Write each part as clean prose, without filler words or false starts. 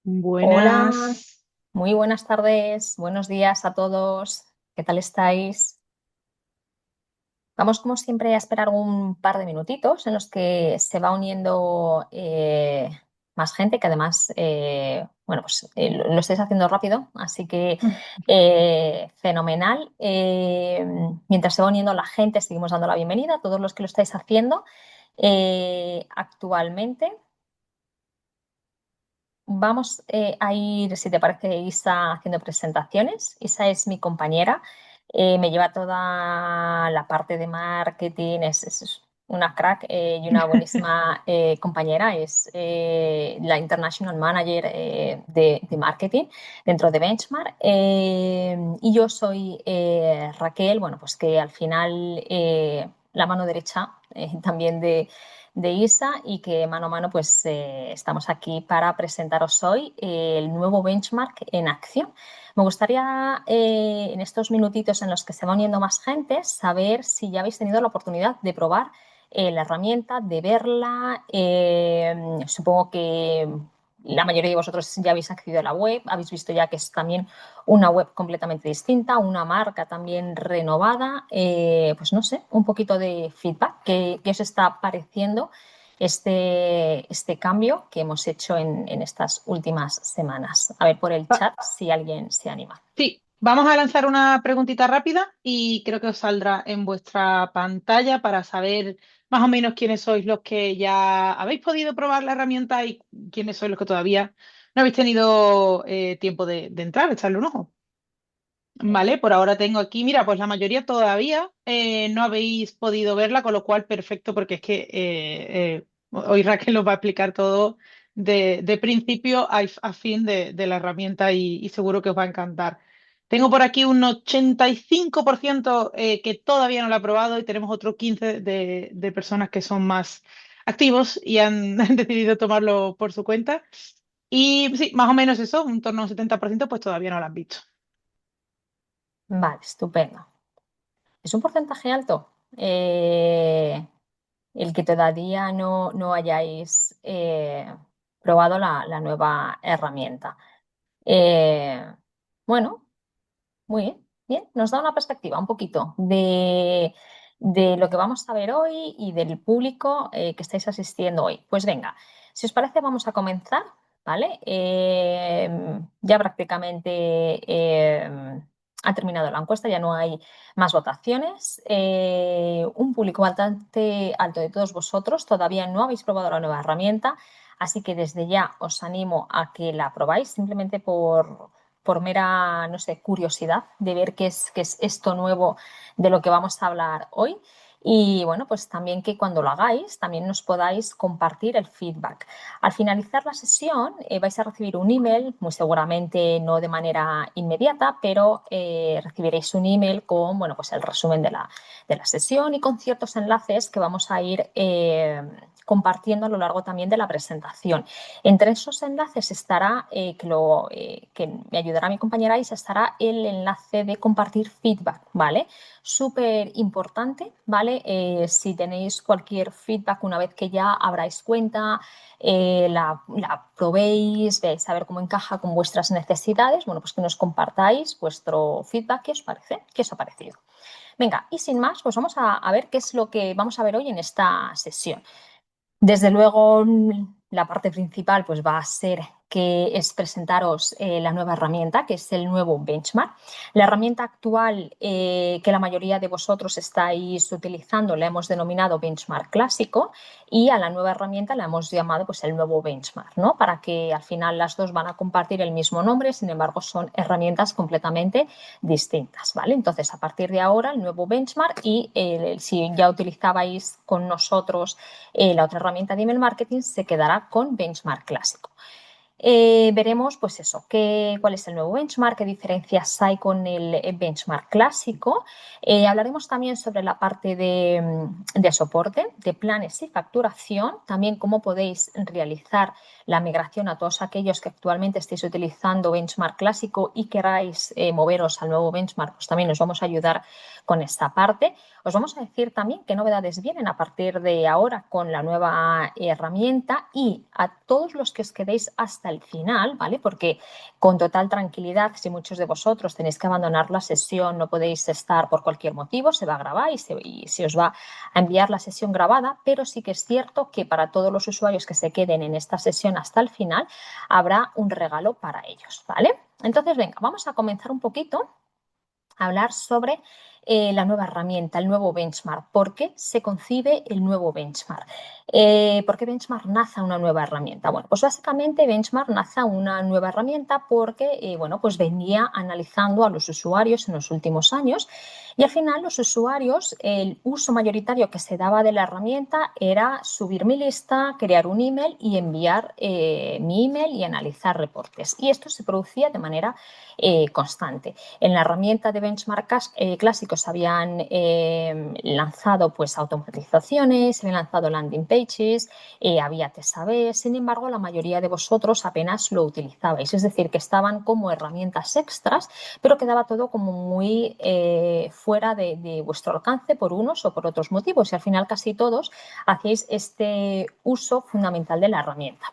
Hola, Buenas. muy buenas tardes, buenos días a todos. ¿Qué tal estáis? Vamos, como siempre, a esperar un par de minutitos en los que se va uniendo más gente, que además, bueno, pues lo estáis haciendo rápido, así que fenomenal. Mientras se va uniendo la gente, seguimos dando la bienvenida a todos los que lo estáis haciendo. Actualmente. Vamos a ir, si te parece, Isa haciendo presentaciones. Isa es mi compañera, me lleva toda la parte de marketing, es una crack y una buenísima compañera, es la International Manager de marketing dentro de Benchmark. Y yo soy Raquel, bueno, pues que al final la mano derecha también de ISA y que mano a mano pues estamos aquí para presentaros hoy el nuevo benchmark en acción. Me gustaría en estos minutitos en los que se va uniendo más gente saber si ya habéis tenido la oportunidad de probar la herramienta, de verla. Supongo que la mayoría de vosotros ya habéis accedido a la web, habéis visto ya que es también una web completamente distinta, una marca también renovada, pues no sé, un poquito de feedback. ¿Qué os está pareciendo este cambio que hemos hecho en estas últimas semanas? A ver por el Va- chat si alguien se anima. sí, vamos a lanzar una preguntita rápida y creo que os saldrá en vuestra pantalla para saber más o menos quiénes sois los que ya habéis podido probar la herramienta y quiénes sois los que todavía no habéis tenido tiempo de entrar, echarle un ojo. Vale, por ahora tengo aquí, mira, pues la mayoría todavía no habéis podido verla, con lo cual perfecto, porque es que hoy Raquel os va a explicar todo de principio a fin de la herramienta y seguro que os va a encantar. Tengo por aquí un 85% que todavía no la ha probado y tenemos otro 15% de personas que son más activos y han, han decidido tomarlo por su cuenta. Y sí, más o menos eso, un torno a un 70% pues todavía no la han visto. Vale, estupendo. ¿Es un porcentaje alto? El que todavía no hayáis probado la nueva herramienta. Eh, bueno, muy bien, bien. Nos da una perspectiva un poquito de lo que vamos a ver hoy y del público que estáis asistiendo hoy. Pues venga, si os parece, vamos a comenzar, ¿vale? Ya prácticamente ha terminado la encuesta, ya no hay más votaciones. Un público bastante alto de todos vosotros todavía no habéis probado la nueva herramienta, así que desde ya os animo a que la probáis simplemente por mera, no sé, curiosidad de ver qué es esto nuevo de lo que vamos a hablar hoy. Y bueno, pues también que cuando lo hagáis, también nos podáis compartir el feedback. Al finalizar la sesión, vais a recibir un email, muy seguramente no de manera inmediata, pero recibiréis un email con, bueno, pues el resumen de la sesión y con ciertos enlaces que vamos a ir compartiendo a lo largo también de la presentación. Entre esos enlaces estará, que me ayudará mi compañera Isa, estará el enlace de compartir feedback, ¿vale? Súper importante, ¿vale? Si tenéis cualquier feedback una vez que ya abráis cuenta, la probéis, veáis a ver cómo encaja con vuestras necesidades, bueno, pues que nos compartáis vuestro feedback, ¿qué os parece? ¿Qué os ha parecido? Venga, y sin más, pues vamos a ver qué es lo que vamos a ver hoy en esta sesión. Desde luego, la parte principal pues, va a ser que es presentaros la nueva herramienta, que es el nuevo benchmark. La herramienta actual que la mayoría de vosotros estáis utilizando la hemos denominado benchmark clásico y a la nueva herramienta la hemos llamado pues, el nuevo benchmark, ¿no? Para que al final las dos van a compartir el mismo nombre, sin embargo son herramientas completamente distintas, ¿vale? Entonces, a partir de ahora, el nuevo benchmark y si ya utilizabais con nosotros la otra herramienta de email marketing se quedará con benchmark clásico. Veremos, pues eso, cuál es el nuevo benchmark, qué diferencias hay con el benchmark clásico. Hablaremos también sobre la parte de soporte, de planes y facturación, también cómo podéis realizar la migración a todos aquellos que actualmente estéis utilizando benchmark clásico y queráis moveros al nuevo benchmark, pues también os vamos a ayudar con esta parte. Os vamos a decir también qué novedades vienen a partir de ahora con la nueva herramienta y a todos los que os quedéis hasta el final, ¿vale? Porque con total tranquilidad, si muchos de vosotros tenéis que abandonar la sesión, no podéis estar por cualquier motivo, se va a grabar y se os va a enviar la sesión grabada, pero sí que es cierto que para todos los usuarios que se queden en esta sesión hasta el final, habrá un regalo para ellos, ¿vale? Entonces, venga, vamos a comenzar un poquito a hablar sobre la nueva herramienta, el nuevo benchmark. ¿Por qué se concibe el nuevo benchmark? ¿Por qué benchmark nace una nueva herramienta? Bueno, pues básicamente benchmark nace una nueva herramienta porque bueno, pues venía analizando a los usuarios en los últimos años y al final los usuarios, el uso mayoritario que se daba de la herramienta era subir mi lista, crear un email y enviar mi email y analizar reportes. Y esto se producía de manera constante. En la herramienta de benchmark clásicos habían lanzado pues automatizaciones, habían lanzado landing pages, había test A/B. Sin embargo, la mayoría de vosotros apenas lo utilizabais, es decir, que estaban como herramientas extras, pero quedaba todo como muy fuera de vuestro alcance por unos o por otros motivos y al final casi todos hacéis este uso fundamental de la herramienta.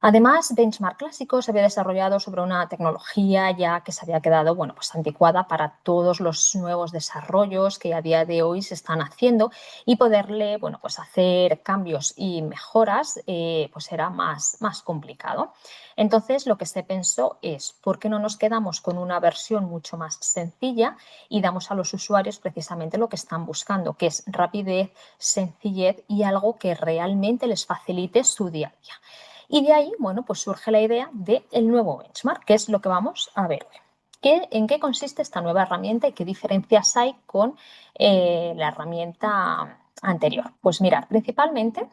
Además, Benchmark Clásico se había desarrollado sobre una tecnología ya que se había quedado bueno, pues anticuada para todos los nuevos desarrollos que a día de hoy se están haciendo y poderle bueno, pues hacer cambios y mejoras pues era más complicado. Entonces, lo que se pensó es, ¿por qué no nos quedamos con una versión mucho más sencilla y damos a los usuarios precisamente lo que están buscando, que es rapidez, sencillez y algo que realmente les facilite su día a día? Y de ahí, bueno, pues surge la idea del nuevo benchmark, que es lo que vamos a ver hoy. ¿En qué consiste esta nueva herramienta y qué diferencias hay con la herramienta anterior? Pues mirad, principalmente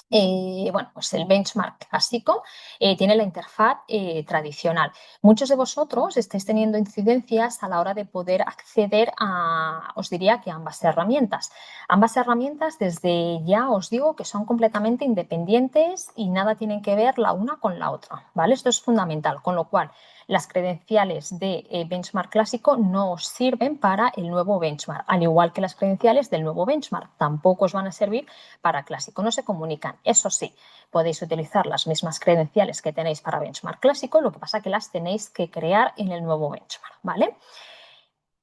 bueno, pues el benchmark clásico tiene la interfaz tradicional. Muchos de vosotros estáis teniendo incidencias a la hora de poder acceder a, os diría que ambas herramientas. Ambas herramientas desde ya os digo que son completamente independientes y nada tienen que ver la una con la otra, ¿vale? Esto es fundamental, con lo cual las credenciales de benchmark clásico no os sirven para el nuevo benchmark, al igual que las credenciales del nuevo benchmark tampoco os van a servir para clásico, no se comunican. Eso sí, podéis utilizar las mismas credenciales que tenéis para benchmark clásico, lo que pasa que las tenéis que crear en el nuevo benchmark, ¿vale?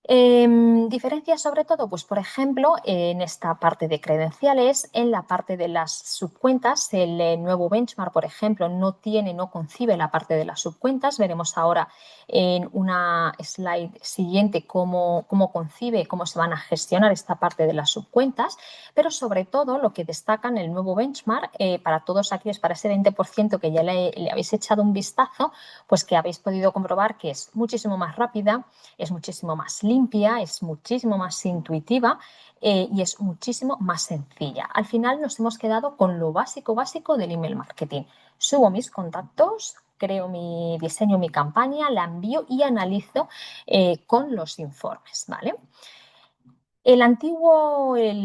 Diferencias sobre todo, pues por ejemplo, en esta parte de credenciales, en la parte de las subcuentas, el nuevo benchmark, por ejemplo, no concibe la parte de las subcuentas. Veremos ahora en una slide siguiente cómo concibe, cómo se van a gestionar esta parte de las subcuentas, pero sobre todo lo que destacan el nuevo benchmark, para todos aquellos, para ese 20% que ya le habéis echado un vistazo, pues que habéis podido comprobar que es muchísimo más rápida, es muchísimo más limpia, es muchísimo más intuitiva y es muchísimo más sencilla. Al final nos hemos quedado con lo básico del email marketing. Subo mis contactos, creo mi diseño, mi campaña, la envío y analizo con los informes, ¿vale? El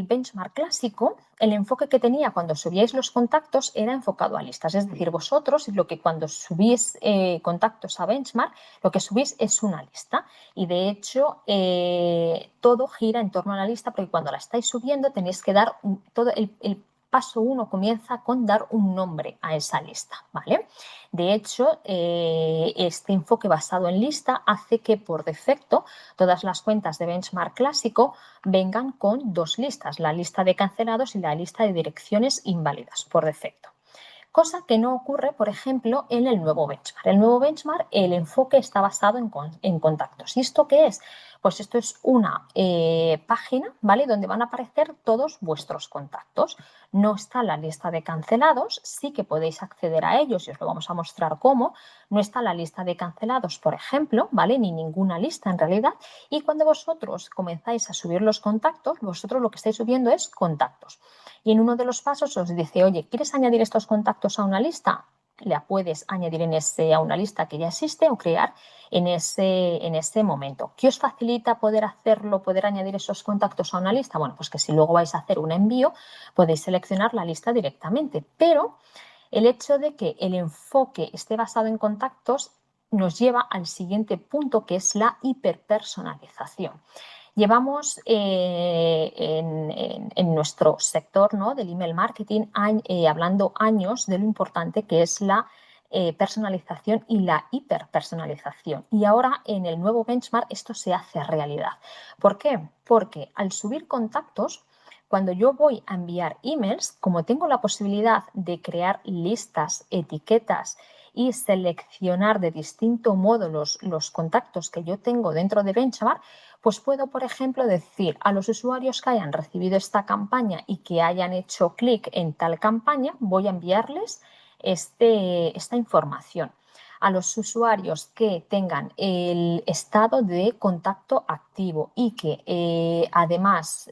benchmark clásico, el enfoque que tenía cuando subíais los contactos era enfocado a listas. Es decir, vosotros lo que cuando subís contactos a benchmark, lo que subís es una lista. Y de hecho, todo gira en torno a la lista porque cuando la estáis subiendo tenéis que dar todo el paso uno comienza con dar un nombre a esa lista, ¿vale? De hecho, este enfoque basado en lista hace que por defecto todas las cuentas de benchmark clásico vengan con dos listas, la lista de cancelados y la lista de direcciones inválidas por defecto. Cosa que no ocurre, por ejemplo, en el nuevo benchmark. El nuevo benchmark, el enfoque está basado en contactos. ¿Y esto qué es? Pues esto es una página, ¿vale? Donde van a aparecer todos vuestros contactos. No está la lista de cancelados, sí que podéis acceder a ellos y os lo vamos a mostrar cómo. No está la lista de cancelados, por ejemplo, ¿vale? Ni ninguna lista en realidad. Y cuando vosotros comenzáis a subir los contactos, vosotros lo que estáis subiendo es contactos. Y en uno de los pasos os dice, oye, ¿quieres añadir estos contactos a una lista? La puedes añadir a una lista que ya existe o crear en ese momento. ¿Qué os facilita poder hacerlo, poder añadir esos contactos a una lista? Bueno, pues que si luego vais a hacer un envío, podéis seleccionar la lista directamente. Pero el hecho de que el enfoque esté basado en contactos nos lleva al siguiente punto, que es la hiperpersonalización. Llevamos en nuestro sector, ¿no?, del email marketing hablando años de lo importante que es la personalización y la hiperpersonalización. Y ahora en el nuevo benchmark esto se hace realidad. ¿Por qué? Porque al subir contactos, cuando yo voy a enviar emails, como tengo la posibilidad de crear listas, etiquetas y seleccionar de distinto modo los contactos que yo tengo dentro de Benchmark, pues puedo, por ejemplo, decir a los usuarios que hayan recibido esta campaña y que hayan hecho clic en tal campaña, voy a enviarles esta información. A los usuarios que tengan el estado de contacto activo y que además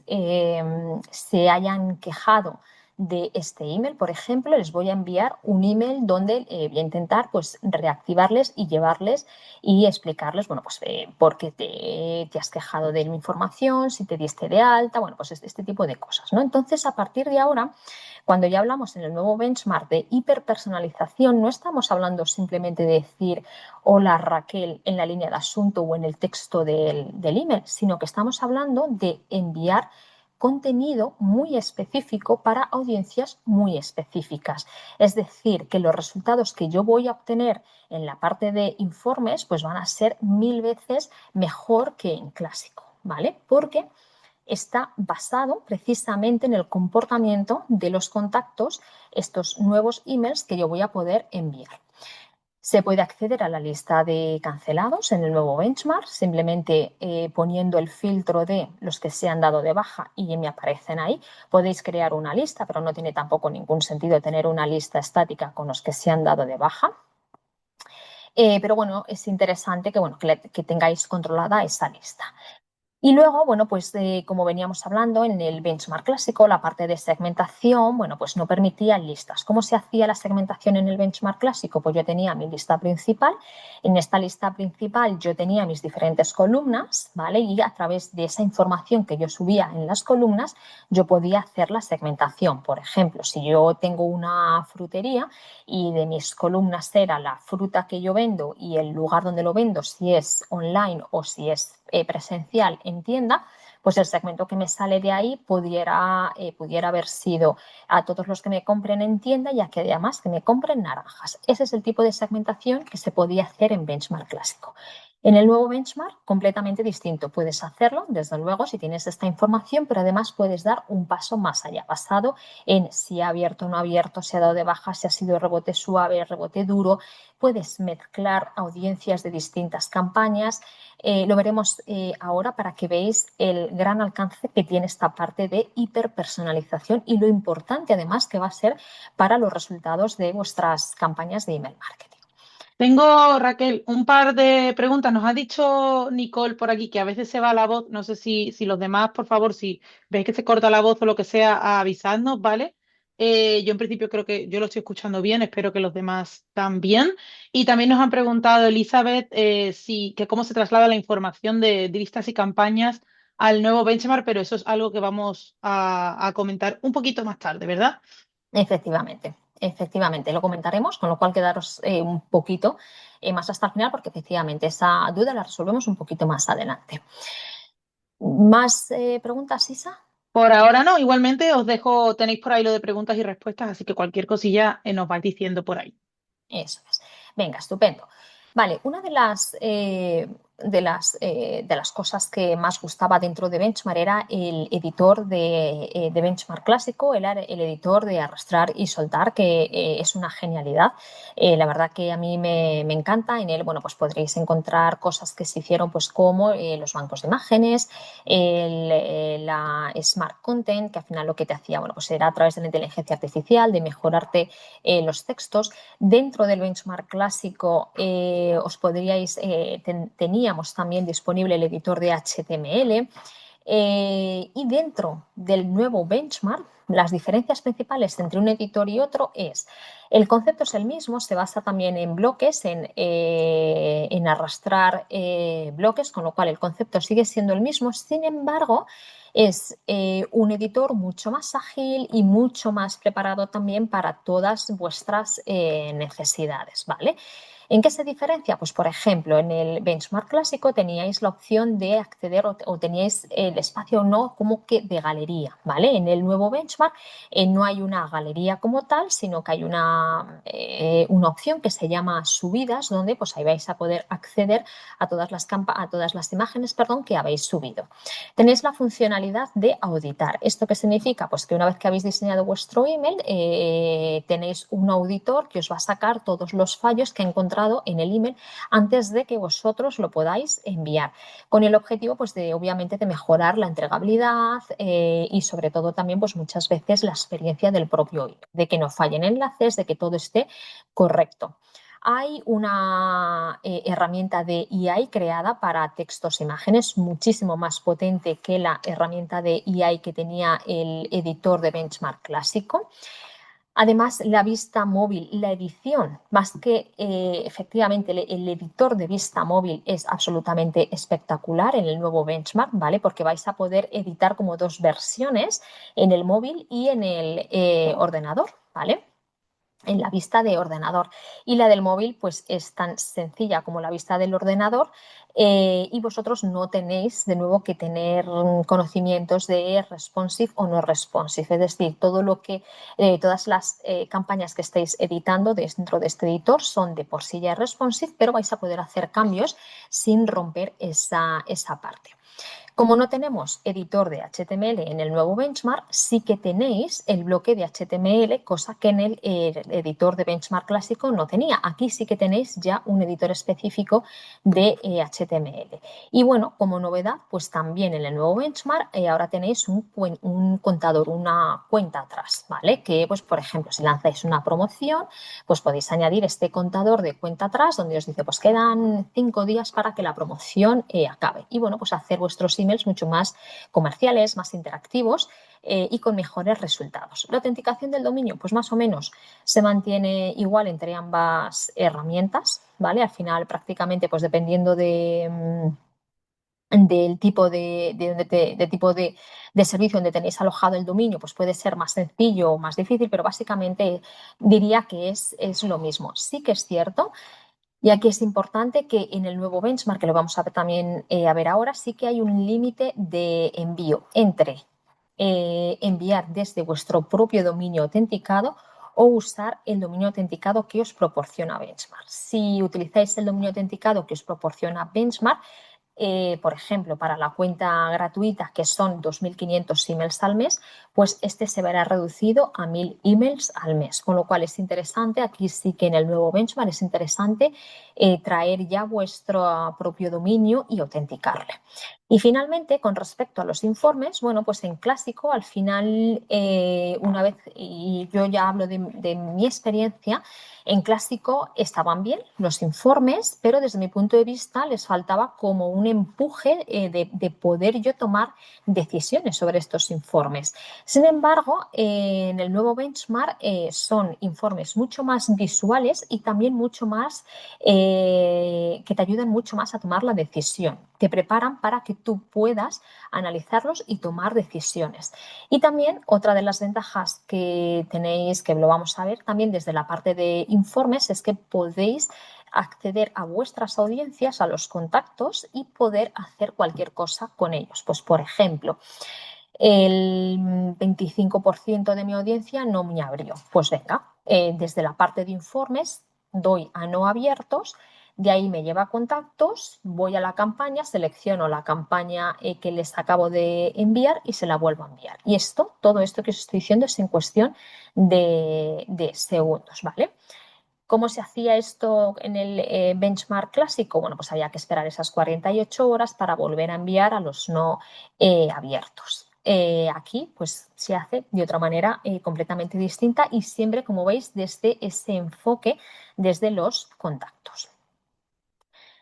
se hayan quejado de este email, por ejemplo, les voy a enviar un email donde voy a intentar pues reactivarles y llevarles y explicarles, bueno, pues por qué te has quejado de mi información, si te diste de alta, bueno, pues este tipo de cosas, ¿no? Entonces, a partir de ahora, cuando ya hablamos en el nuevo benchmark de hiperpersonalización, no estamos hablando simplemente de decir hola Raquel en la línea de asunto o en el texto del email, sino que estamos hablando de enviar contenido muy específico para audiencias muy específicas. Es decir, que los resultados que yo voy a obtener en la parte de informes pues van a ser 1000 veces mejor que en clásico, ¿vale? Porque está basado precisamente en el comportamiento de los contactos, estos nuevos emails que yo voy a poder enviar. Se puede acceder a la lista de cancelados en el nuevo benchmark, simplemente poniendo el filtro de los que se han dado de baja y me aparecen ahí. Podéis crear una lista, pero no tiene tampoco ningún sentido tener una lista estática con los que se han dado de baja. Pero bueno, es interesante que tengáis controlada esa lista. Y luego, bueno, pues como veníamos hablando en el benchmark clásico, la parte de segmentación, bueno, pues no permitía listas. ¿Cómo se hacía la segmentación en el benchmark clásico? Pues yo tenía mi lista principal. En esta lista principal yo tenía mis diferentes columnas, ¿vale? Y a través de esa información que yo subía en las columnas, yo podía hacer la segmentación. Por ejemplo, si yo tengo una frutería y de mis columnas era la fruta que yo vendo y el lugar donde lo vendo, si es online o si es presencial en tienda, pues el segmento que me sale de ahí pudiera haber sido a todos los que me compren en tienda y a que además que me compren naranjas. Ese es el tipo de segmentación que se podía hacer en benchmark clásico. En el nuevo benchmark, completamente distinto. Puedes hacerlo, desde luego, si tienes esta información, pero además puedes dar un paso más allá, basado en si ha abierto o no ha abierto, si ha dado de baja, si ha sido rebote suave, rebote duro. Puedes mezclar audiencias de distintas campañas. Lo veremos ahora para que veáis el gran alcance que tiene esta parte de hiperpersonalización y lo importante además que va a ser para los resultados de vuestras campañas de email marketing. Tengo, Raquel, un par de preguntas. Nos ha dicho Nicole por aquí que a veces se va la voz. No sé si los demás, por favor, si veis que se corta la voz o lo que sea, avisadnos, ¿vale? Yo en principio creo que yo lo estoy escuchando bien, espero que los demás también. Y también nos han preguntado, Elizabeth, que cómo se traslada la información de listas y campañas al nuevo benchmark, pero eso es algo que vamos a comentar un poquito más tarde, ¿verdad? Efectivamente, lo comentaremos, con lo cual quedaros un poquito más hasta el final, porque efectivamente esa duda la resolvemos un poquito más adelante. ¿Más preguntas, Isa? Por ahora no, igualmente os dejo, tenéis por ahí lo de preguntas y respuestas, así que cualquier cosilla nos vais diciendo por ahí. Eso es. Venga, estupendo. Vale, una de las cosas que más gustaba dentro de Benchmark era el editor de Benchmark clásico, el editor de arrastrar y soltar, que es una genialidad. La verdad que a mí me encanta. En él, bueno, pues podréis encontrar cosas que se hicieron, pues como los bancos de imágenes, la Smart Content, que al final lo que te hacía, bueno, pues era a través de la inteligencia artificial, de mejorarte los textos. Dentro del benchmark clásico os podríais, teníamos también disponible el editor de HTML. Y dentro del nuevo benchmark, las diferencias principales entre un editor y otro es, el concepto es el mismo, se basa también en bloques, en arrastrar bloques, con lo cual el concepto sigue siendo el mismo. Sin embargo, es un editor mucho más ágil y mucho más preparado también para todas vuestras necesidades, ¿vale? ¿En qué se diferencia? Pues, por ejemplo, en el benchmark clásico teníais la opción de acceder o teníais el espacio no como que de galería, ¿vale? En el nuevo benchmark no hay una galería como tal, sino que hay una opción que se llama subidas, donde pues ahí vais a poder acceder a todas las imágenes, perdón, que habéis subido. Tenéis la funcionalidad de auditar. ¿Esto qué significa? Pues que una vez que habéis diseñado vuestro email, tenéis un auditor que os va a sacar todos los fallos que ha encontrado en el email antes de que vosotros lo podáis enviar, con el objetivo pues de obviamente de mejorar la entregabilidad y sobre todo también pues muchas veces la experiencia del propio email, de que no fallen enlaces, de que todo esté correcto. Hay una herramienta de AI creada para textos e imágenes muchísimo más potente que la herramienta de AI que tenía el editor de benchmark clásico. Además, la vista móvil, la edición, más que efectivamente el editor de vista móvil es absolutamente espectacular en el nuevo benchmark, ¿vale? Porque vais a poder editar como dos versiones en el móvil y en el ordenador, ¿vale? En la vista de ordenador. Y la del móvil, pues es tan sencilla como la vista del ordenador y vosotros no tenéis de nuevo que tener conocimientos de responsive o no responsive. Es decir, todas las campañas que estáis editando dentro de este editor son de por sí ya responsive, pero vais a poder hacer cambios sin romper esa parte. Como no tenemos editor de HTML en el nuevo benchmark, sí que tenéis el bloque de HTML, cosa que en el editor de benchmark clásico no tenía. Aquí sí que tenéis ya un editor específico de HTML. Y bueno, como novedad, pues también en el nuevo benchmark ahora tenéis un contador, una cuenta atrás, ¿vale? Que pues por ejemplo, si lanzáis una promoción, pues podéis añadir este contador de cuenta atrás donde os dice pues quedan 5 días para que la promoción acabe. Y bueno, pues hacer vuestros emails mucho más comerciales, más interactivos y con mejores resultados. La autenticación del dominio, pues más o menos se mantiene igual entre ambas herramientas, ¿vale? Al final prácticamente pues dependiendo del tipo de servicio donde tenéis alojado el dominio, pues puede ser más sencillo o más difícil, pero básicamente diría que es lo mismo. Sí que es cierto, y aquí es importante que en el nuevo benchmark, que lo vamos a ver también a ver ahora, sí que hay un límite de envío entre enviar desde vuestro propio dominio autenticado o usar el dominio autenticado que os proporciona Benchmark. Si utilizáis el dominio autenticado que os proporciona Benchmark, por ejemplo, para la cuenta gratuita, que son 2.500 emails al mes, pues este se verá reducido a 1.000 emails al mes. Con lo cual es interesante, aquí sí que en el nuevo benchmark es interesante traer ya vuestro propio dominio y autenticarle. Y finalmente, con respecto a los informes, bueno, pues en clásico, al final, una vez, y yo ya hablo de mi experiencia, en clásico estaban bien los informes, pero desde mi punto de vista les faltaba como un empuje de poder yo tomar decisiones sobre estos informes. Sin embargo, en el nuevo benchmark son informes mucho más visuales y también mucho más que te ayudan mucho más a tomar la decisión. Te preparan para que tú puedas analizarlos y tomar decisiones. Y también otra de las ventajas que tenéis, que lo vamos a ver también desde la parte de informes, es que podéis acceder a vuestras audiencias, a los contactos y poder hacer cualquier cosa con ellos. Pues, por ejemplo, el 25% de mi audiencia no me abrió. Pues venga, desde la parte de informes doy a no abiertos, de ahí me lleva a contactos, voy a la campaña, selecciono la campaña que les acabo de enviar y se la vuelvo a enviar. Y todo esto que os estoy diciendo es en cuestión de segundos, ¿vale? ¿Cómo se hacía esto en el benchmark clásico? Bueno, pues había que esperar esas 48 horas para volver a enviar a los no abiertos. Aquí, pues se hace de otra manera completamente distinta y siempre, como veis, desde ese enfoque, desde los contactos.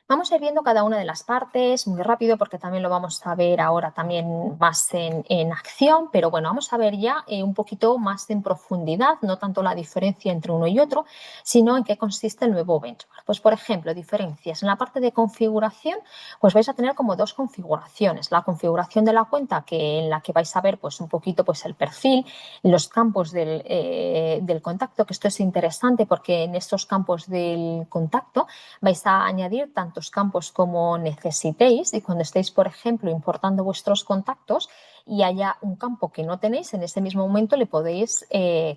Vamos a ir viendo cada una de las partes muy rápido porque también lo vamos a ver ahora también más en acción, pero bueno, vamos a ver ya un poquito más en profundidad, no tanto la diferencia entre uno y otro, sino en qué consiste el nuevo benchmark. Pues por ejemplo, diferencias. En la parte de configuración, pues vais a tener como dos configuraciones. La configuración de la cuenta, que en la que vais a ver pues un poquito pues el perfil, los campos del contacto, que esto es interesante porque en estos campos del contacto vais a añadir tantos campos como necesitéis y cuando estéis, por ejemplo, importando vuestros contactos y haya un campo que no tenéis, en ese mismo momento le podéis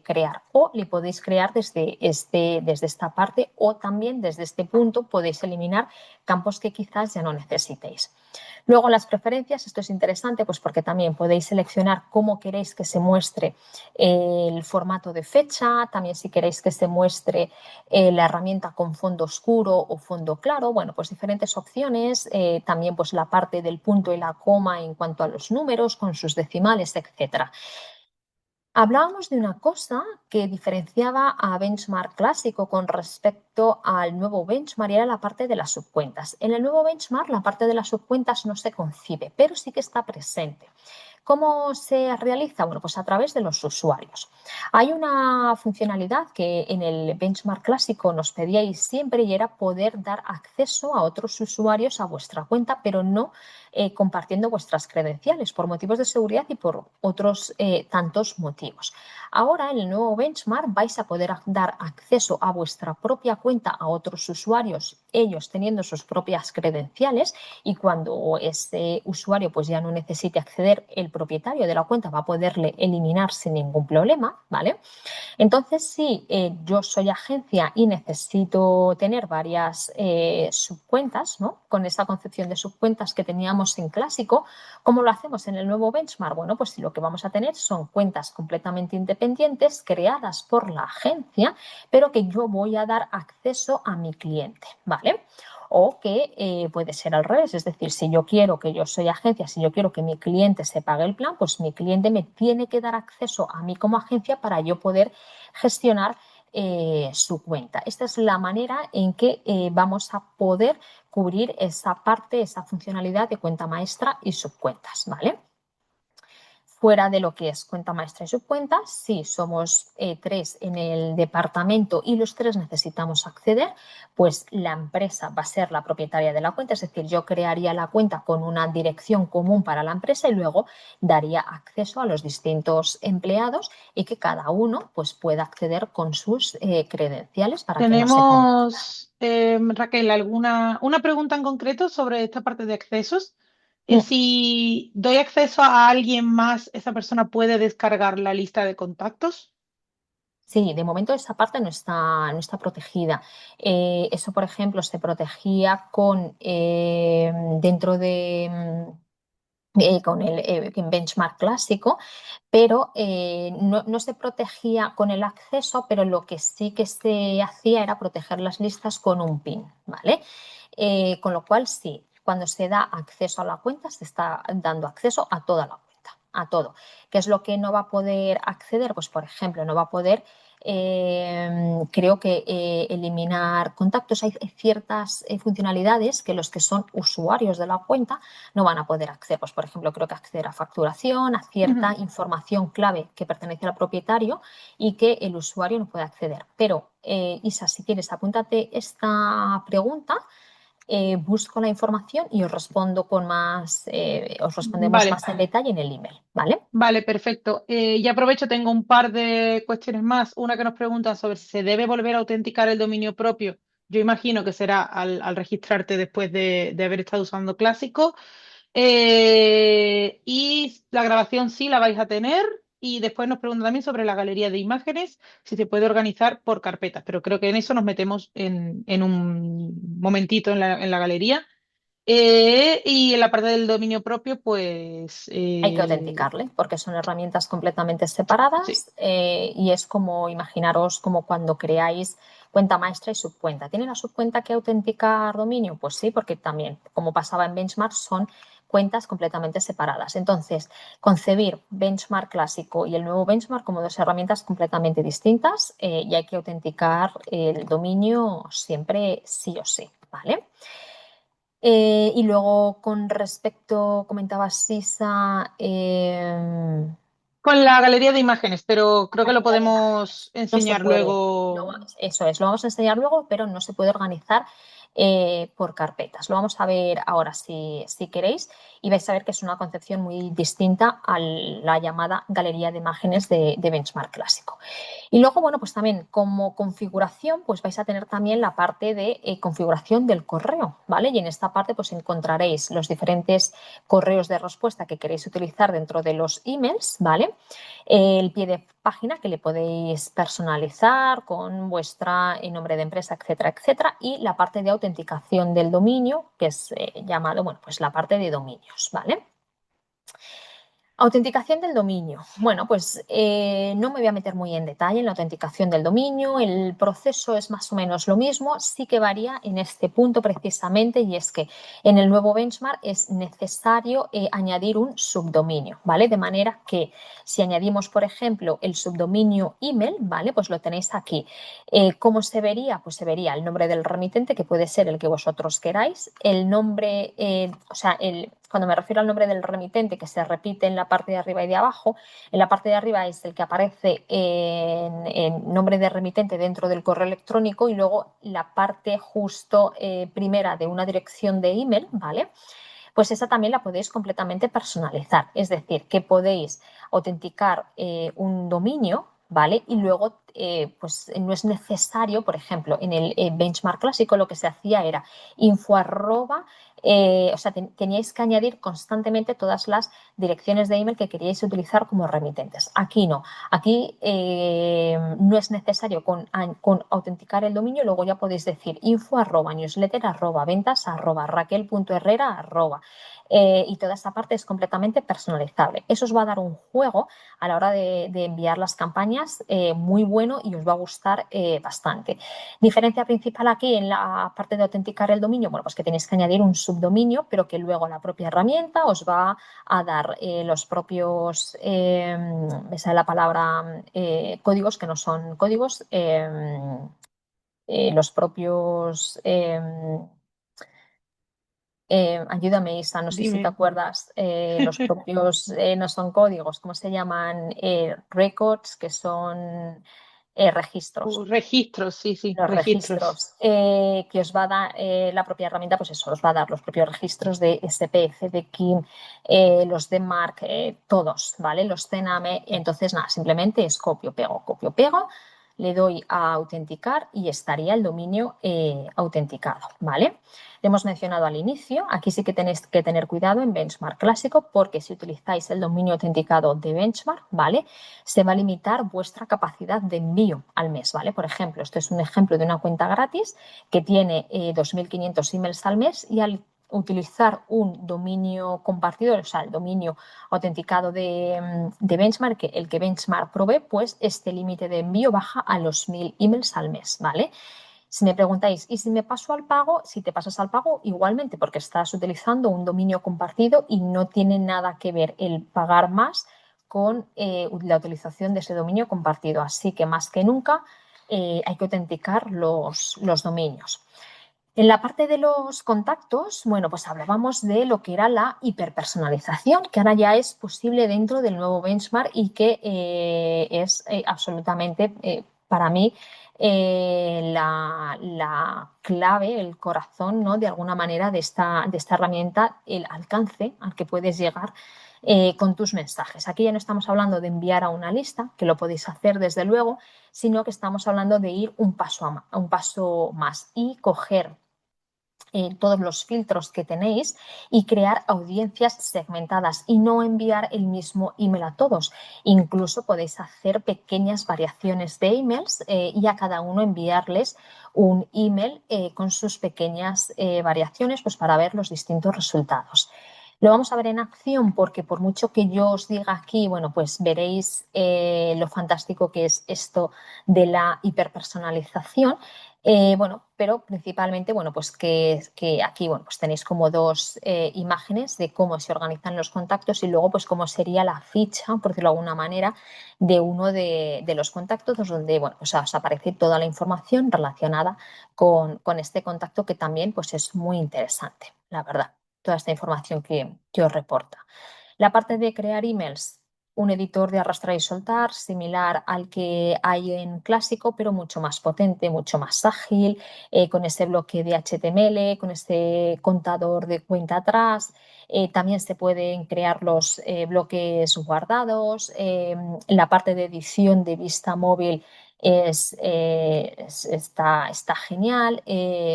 crear o le podéis crear desde esta parte o también desde este punto podéis eliminar campos que quizás ya no necesitéis. Luego las preferencias, esto es interesante pues porque también podéis seleccionar cómo queréis que se muestre el formato de fecha, también si queréis que se muestre la herramienta con fondo oscuro o fondo claro, bueno, pues diferentes opciones, también pues la parte del punto y la coma en cuanto a los números con sus decimales, etcétera. Hablábamos de una cosa que diferenciaba a Benchmark clásico con respecto al nuevo Benchmark y era la parte de las subcuentas. En el nuevo Benchmark la parte de las subcuentas no se concibe, pero sí que está presente. ¿Cómo se realiza? Bueno, pues a través de los usuarios. Hay una funcionalidad que en el benchmark clásico nos pedíais siempre y era poder dar acceso a otros usuarios a vuestra cuenta, pero no compartiendo vuestras credenciales por motivos de seguridad y por otros tantos motivos. Ahora en el nuevo benchmark vais a poder dar acceso a vuestra propia cuenta a otros usuarios, ellos teniendo sus propias credenciales y cuando ese usuario pues ya no necesite acceder, el propietario de la cuenta va a poderle eliminar sin ningún problema, ¿vale? Entonces, si yo soy agencia y necesito tener varias subcuentas, ¿no? Con esa concepción de subcuentas que teníamos en clásico, ¿cómo lo hacemos en el nuevo benchmark? Bueno, pues lo que vamos a tener son cuentas completamente independientes creadas por la agencia, pero que yo voy a dar acceso a mi cliente, ¿vale? O que puede ser al revés, es decir, si yo quiero que yo soy agencia, si yo quiero que mi cliente se pague el plan, pues mi cliente me tiene que dar acceso a mí como agencia para yo poder gestionar su cuenta. Esta es la manera en que vamos a poder cubrir esa parte, esa funcionalidad de cuenta maestra y subcuentas, ¿vale? Fuera de lo que es cuenta maestra y subcuenta, si somos tres en el departamento y los tres necesitamos acceder, pues la empresa va a ser la propietaria de la cuenta, es decir, yo crearía la cuenta con una dirección común para la empresa y luego daría acceso a los distintos empleados y que cada uno pues, pueda acceder con sus credenciales para que no se confunda. Tenemos, Raquel, una pregunta en concreto sobre esta parte de accesos. Mm. Si doy acceso a alguien más, ¿esa persona puede descargar la lista de contactos? Sí, de momento esa parte no está protegida. Eso, por ejemplo, se protegía con dentro de con el benchmark clásico, pero no se protegía con el acceso, pero lo que sí que se hacía era proteger las listas con un PIN, ¿vale? Con lo cual, sí, cuando se da acceso a la cuenta, se está dando acceso a toda la cuenta, a todo. ¿Qué es lo que no va a poder acceder? Pues, por ejemplo, no va a poder creo que eliminar contactos. Hay ciertas funcionalidades que los que son usuarios de la cuenta no van a poder acceder. Pues, por ejemplo, creo que acceder a facturación, a cierta Ujú. información clave que pertenece al propietario y que el usuario no puede acceder. Pero, Isa, si quieres, apúntate esta pregunta. Busco la información y os respondo os respondemos Vale, más en detalle en el email, ¿vale? vale, perfecto. Y aprovecho, tengo un par de cuestiones más. Una que nos pregunta sobre si se debe volver a autenticar el dominio propio. Yo imagino que será al registrarte después de haber estado usando Clásico. Y la grabación sí la vais a tener. Y después nos pregunta también sobre la galería de imágenes, si se puede organizar por carpetas. Pero creo que en eso nos metemos en un momentito en la galería. Y en la parte del dominio propio, pues Hay que autenticarle porque son herramientas completamente sí. separadas y es como imaginaros como cuando creáis cuenta maestra y subcuenta. ¿Tiene la subcuenta que autenticar dominio? Pues sí, porque también, como pasaba en Benchmark, son cuentas completamente separadas. Entonces, concebir Benchmark clásico y el nuevo Benchmark como dos herramientas completamente distintas y hay que autenticar el dominio siempre sí o sí, ¿vale? Y luego con respecto, comentaba Sisa, Con la galería de imágenes, pero creo que lo calidad de podemos imágenes. No se enseñar puede, luego. eso es, lo vamos a enseñar luego, pero no se puede organizar por carpetas. Lo vamos a ver ahora si queréis y vais a ver que es una concepción muy distinta a la llamada galería de imágenes de Benchmark clásico. Y luego, bueno, pues también como configuración, pues vais a tener también la parte de configuración del correo, ¿vale? Y en esta parte pues encontraréis los diferentes correos de respuesta que queréis utilizar dentro de los emails, ¿vale? El pie de página que le podéis personalizar con vuestra nombre de empresa, etcétera, etcétera, y la parte de autenticación del dominio, que es llamado, bueno, pues la parte de dominios, ¿vale? Autenticación del dominio. Bueno, pues no me voy a meter muy en detalle en la autenticación del dominio. El proceso es más o menos lo mismo, sí que varía en este punto precisamente y es que en el nuevo benchmark es necesario añadir un subdominio, ¿vale? De manera que si añadimos, por ejemplo, el subdominio email, ¿vale? Pues lo tenéis aquí. ¿Cómo se vería? Pues se vería el nombre del remitente, que puede ser el que vosotros queráis, el nombre, o sea, cuando me refiero al nombre del remitente que se repite en la parte de arriba y de abajo, en la parte de arriba es el que aparece en nombre de remitente dentro del correo electrónico y luego la parte justo primera de una dirección de email, ¿vale? Pues esa también la podéis completamente personalizar. Es decir, que podéis autenticar un dominio, ¿vale? Y luego, pues no es necesario, por ejemplo, en el benchmark clásico lo que se hacía era info arroba, o sea, teníais que añadir constantemente todas las direcciones de email que queríais utilizar como remitentes. Aquí no, aquí no es necesario con autenticar el dominio, luego ya podéis decir info arroba, newsletter arroba, ventas arroba, raquel.herrera arroba. Y toda esa parte es completamente personalizable. Eso os va a dar un juego a la hora de enviar las campañas muy bueno y os va a gustar bastante. Diferencia principal aquí en la parte de autenticar el dominio, bueno, pues que tenéis que añadir un subdominio, pero que luego la propia herramienta os va a dar los propios, me sale la palabra, códigos que no son códigos, los propios ayúdame, Isa, no sé si te Dime. acuerdas, los propios no son códigos, ¿cómo se llaman? Records, que son registros. Registros, sí, sí, Los registros. registros que os va a dar la propia herramienta, pues eso, os va a dar los propios registros de SPF, de KIM, los de Mark, todos, ¿vale? Los CENAME. Entonces, nada, simplemente es copio, pego, le doy a autenticar y estaría el dominio autenticado, ¿vale? Le hemos mencionado al inicio, aquí sí que tenéis que tener cuidado en Benchmark clásico porque si utilizáis el dominio autenticado de Benchmark, ¿vale? Se va a limitar vuestra capacidad de envío al mes, ¿vale? Por ejemplo, esto es un ejemplo de una cuenta gratis que tiene 2.500 emails al mes y al utilizar un dominio compartido, o sea, el dominio autenticado de Benchmark, el que Benchmark provee, pues este límite de envío baja a los 1.000 emails al mes, ¿vale? Si me preguntáis, ¿y si me paso al pago? Si te pasas al pago, igualmente, porque estás utilizando un dominio compartido y no tiene nada que ver el pagar más con la utilización de ese dominio compartido. Así que más que nunca hay que autenticar los dominios. En la parte de los contactos, bueno, pues hablábamos de lo que era la hiperpersonalización, que ahora ya es posible dentro del nuevo benchmark y que es absolutamente, para mí, la clave, el corazón, ¿no? De alguna manera de esta herramienta, el alcance al que puedes llegar con tus mensajes. Aquí ya no estamos hablando de enviar a una lista, que lo podéis hacer desde luego, sino que estamos hablando de ir un paso más y coger todos los filtros que tenéis y crear audiencias segmentadas y no enviar el mismo email a todos. Incluso podéis hacer pequeñas variaciones de emails y a cada uno enviarles un email con sus pequeñas variaciones pues para ver los distintos resultados. Lo vamos a ver en acción porque por mucho que yo os diga aquí, bueno, pues veréis lo fantástico que es esto de la hiperpersonalización. Bueno, pero principalmente, bueno, pues que aquí, bueno, pues tenéis como dos imágenes de cómo se organizan los contactos y luego, pues cómo sería la ficha, por decirlo de alguna manera, de uno de los contactos, donde, bueno, pues os aparece toda la información relacionada con este contacto que también, pues es muy interesante, la verdad, toda esta información que os reporta. La parte de crear emails, un editor de arrastrar y soltar, similar al que hay en Clásico, pero mucho más potente, mucho más ágil, con ese bloque de HTML, con ese contador de cuenta atrás. También se pueden crear los bloques guardados. La parte de edición de vista móvil está genial.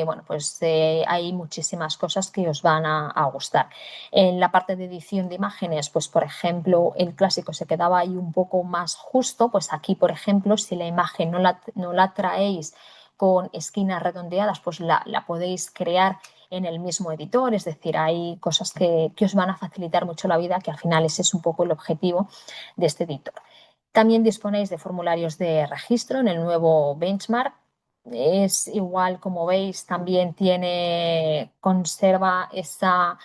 Bueno, pues hay muchísimas cosas que os van a gustar. En la parte de edición de imágenes, pues por ejemplo, el Clásico se quedaba ahí un poco más justo, pues aquí, por ejemplo, si la imagen no la traéis con esquinas redondeadas, pues la podéis crear en el mismo editor, es decir, hay cosas que os van a facilitar mucho la vida, que al final ese es un poco el objetivo de este editor. También disponéis de formularios de registro en el nuevo benchmark. Es igual, como veis, también conserva esa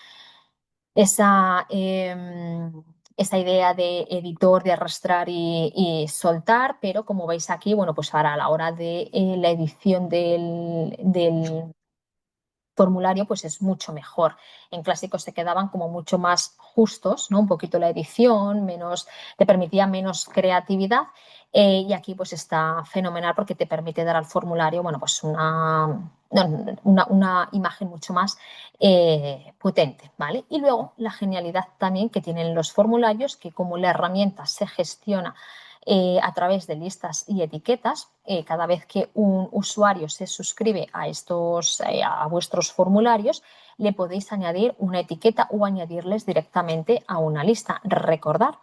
idea de editor, de arrastrar y soltar, pero como veis aquí, bueno, pues ahora a la hora de la edición del formulario, pues es mucho mejor. En Clásico se quedaban como mucho más justos, ¿no? Un poquito la edición, te permitía menos creatividad. Y aquí pues está fenomenal porque te permite dar al formulario, bueno, pues una imagen mucho más potente, ¿vale? Y luego la genialidad también que tienen los formularios, que como la herramienta se gestiona a través de listas y etiquetas. Cada vez que un usuario se suscribe a vuestros formularios, le podéis añadir una etiqueta o añadirles directamente a una lista. Recordar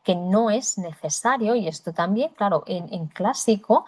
que no es necesario, y esto también, claro, en Clásico,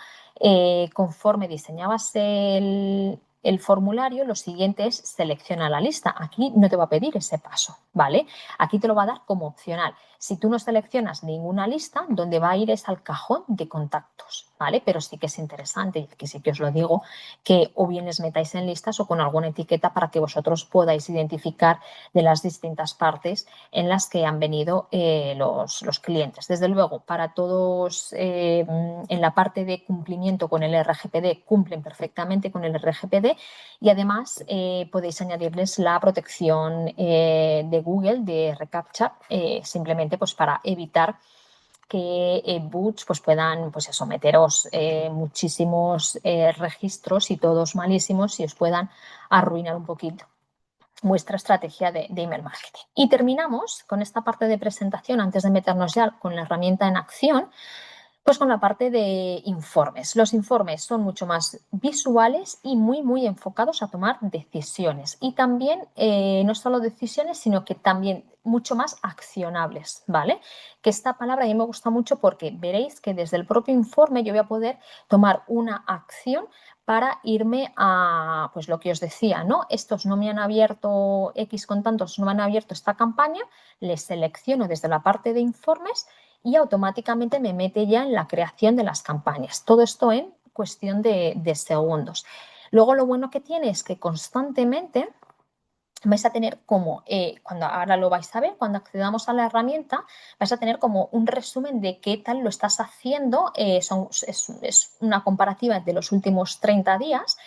conforme diseñabas el formulario, lo siguiente es selecciona la lista. Aquí no te va a pedir ese paso, ¿vale? Aquí te lo va a dar como opcional. Si tú no seleccionas ninguna lista, donde va a ir es al cajón de contactos, ¿vale? Pero sí que es interesante, y aquí sí que os lo digo, que o bien les metáis en listas o con alguna etiqueta para que vosotros podáis identificar de las distintas partes en las que han venido los clientes. Desde luego, para todos, en la parte de cumplimiento con el RGPD, cumplen perfectamente con el RGPD y además podéis añadirles la protección de Google de reCAPTCHA, simplemente pues para evitar que bots pues puedan pues eso, meteros muchísimos registros y todos malísimos y os puedan arruinar un poquito vuestra estrategia de email marketing. Y terminamos con esta parte de presentación antes de meternos ya con la herramienta en acción, pues con la parte de informes. Los informes son mucho más visuales y muy, muy enfocados a tomar decisiones. Y también, no solo decisiones, sino que también mucho más accionables, ¿vale? Que esta palabra a mí me gusta mucho porque veréis que desde el propio informe yo voy a poder tomar una acción para irme a, pues lo que os decía, ¿no? Estos no me han abierto X con tantos, no me han abierto esta campaña, les selecciono desde la parte de informes y automáticamente me mete ya en la creación de las campañas. Todo esto en cuestión de segundos. Luego lo bueno que tiene es que constantemente vais a tener como, cuando ahora lo vais a ver, cuando accedamos a la herramienta, vais a tener como un resumen de qué tal lo estás haciendo. Es una comparativa de los últimos 30 días,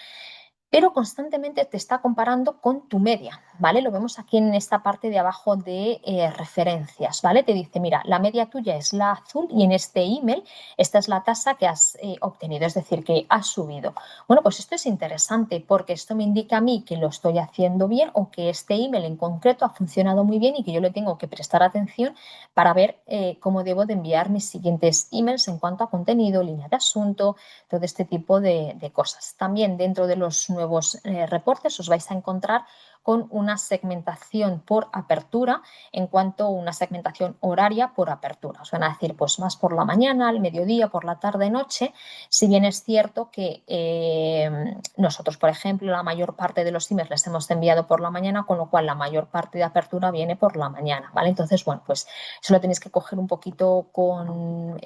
pero constantemente te está comparando con tu media, ¿vale? Lo vemos aquí en esta parte de abajo de referencias, ¿vale? Te dice, mira, la media tuya es la azul y en este email esta es la tasa que has obtenido, es decir, que has subido. Bueno, pues esto es interesante porque esto me indica a mí que lo estoy haciendo bien o que este email en concreto ha funcionado muy bien y que yo le tengo que prestar atención para ver cómo debo de enviar mis siguientes emails en cuanto a contenido, línea de asunto, todo este tipo de cosas. También dentro de los nuevos reportes os vais a encontrar con una segmentación por apertura en cuanto a una segmentación horaria por apertura. Os van a decir pues más por la mañana, al mediodía, por la tarde, noche. Si bien es cierto que nosotros, por ejemplo, la mayor parte de los emails les hemos enviado por la mañana, con lo cual la mayor parte de apertura viene por la mañana, ¿vale? Entonces, bueno, pues eso lo tenéis que coger un poquito con...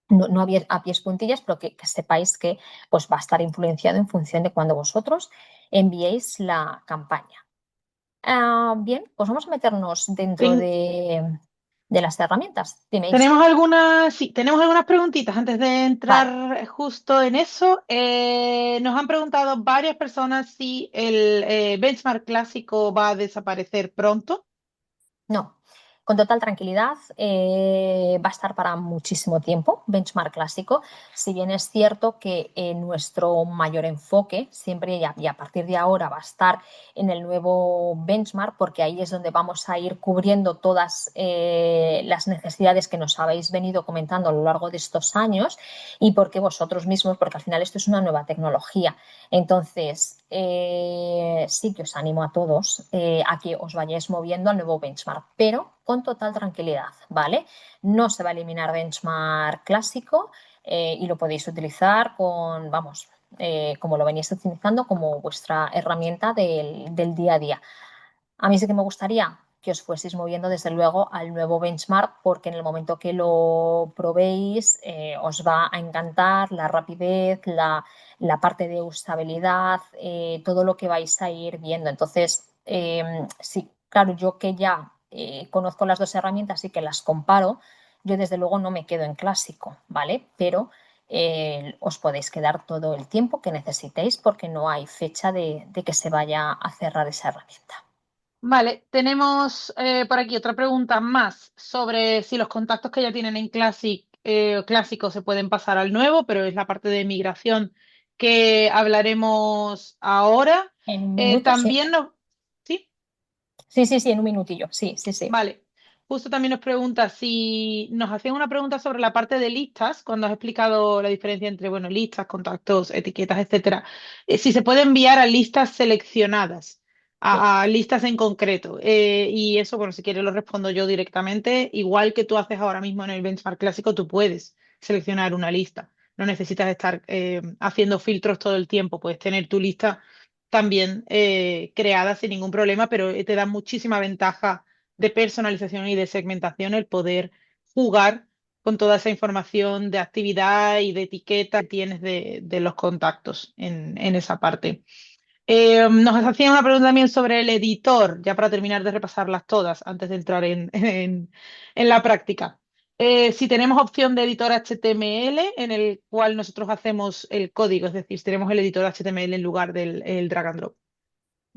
no a pies puntillas, pero que sepáis que pues, va a estar influenciado en función de cuando vosotros enviéis la campaña. Bien, pues vamos a meternos dentro Ten- de las herramientas. Dime, Isa. tenemos algunas, sí, tenemos algunas preguntitas antes de Vale, entrar justo en eso. Nos han preguntado varias personas si el benchmark clásico va a desaparecer pronto. no. Con total tranquilidad, va a estar para muchísimo tiempo, benchmark clásico, si bien es cierto que nuestro mayor enfoque siempre y a partir de ahora va a estar en el nuevo benchmark, porque ahí es donde vamos a ir cubriendo todas las necesidades que nos habéis venido comentando a lo largo de estos años y porque vosotros mismos, porque al final esto es una nueva tecnología. Entonces, sí que os animo a todos a que os vayáis moviendo al nuevo benchmark, pero con total tranquilidad, ¿vale? No se va a eliminar benchmark clásico y lo podéis utilizar con, vamos, como lo venís utilizando como vuestra herramienta del día a día. A mí sí que me gustaría que os fueseis moviendo desde luego al nuevo benchmark porque en el momento que lo probéis os va a encantar la rapidez, la parte de usabilidad, todo lo que vais a ir viendo. Entonces, sí, claro, yo que ya conozco las dos herramientas y que las comparo, yo desde luego no me quedo en clásico, ¿vale? Pero os podéis quedar todo el tiempo que necesitéis porque no hay fecha de que se vaya a cerrar esa herramienta. Vale, tenemos por aquí otra pregunta más sobre si los contactos que ya tienen en clásico se pueden pasar al nuevo, pero es la parte de migración que hablaremos ahora. En un minuto, sí. También nos... ¿Sí? Sí, sí, sí, en un minutillo. Sí, sí, sí. Vale. Justo también nos pregunta si nos hacían una pregunta sobre la parte de listas, cuando has explicado la diferencia entre, bueno, listas, contactos, etiquetas, etcétera. Si se puede enviar a listas seleccionadas, Sí. a listas en concreto. Y eso, bueno, si quieres lo respondo yo directamente. Igual que tú haces ahora mismo en el benchmark clásico, tú puedes seleccionar una lista. No necesitas estar haciendo filtros todo el tiempo. Puedes tener tu lista también creada sin ningún problema, pero te da muchísima ventaja de personalización y de segmentación el poder jugar con toda esa información de actividad y de etiqueta que tienes de los contactos en esa parte. Nos hacían una pregunta también sobre el editor, ya para terminar de repasarlas todas antes de entrar en la práctica. Si tenemos opción de editor HTML en el cual nosotros hacemos el código, es decir, si tenemos el editor HTML en lugar del el drag and drop.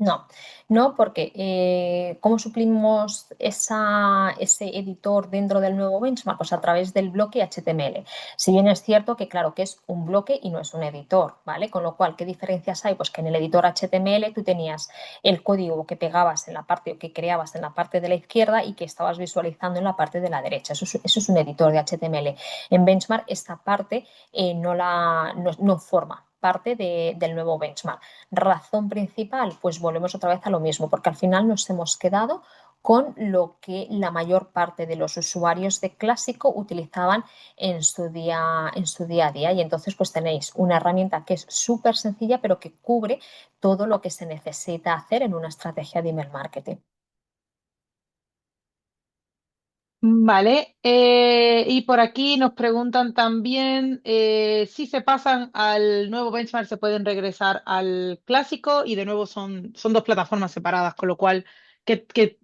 No, no, porque ¿cómo suplimos ese editor dentro del nuevo benchmark? Pues a través del bloque HTML. Si bien es cierto que, claro, que es un bloque y no es un editor, ¿vale? Con lo cual, ¿qué diferencias hay? Pues que en el editor HTML tú tenías el código que pegabas en la parte o que creabas en la parte de la izquierda y que estabas visualizando en la parte de la derecha. Eso es un editor de HTML. En benchmark, esta parte no forma parte del nuevo benchmark. Razón principal, pues volvemos otra vez a lo mismo, porque al final nos hemos quedado con lo que la mayor parte de los usuarios de Clásico utilizaban en su día a día. Y entonces pues tenéis una herramienta que es súper sencilla, pero que cubre todo lo que se necesita hacer en una estrategia de email marketing. Vale, y por aquí nos preguntan también si se pasan al nuevo benchmark, se pueden regresar al clásico y de nuevo son dos plataformas separadas, con lo cual que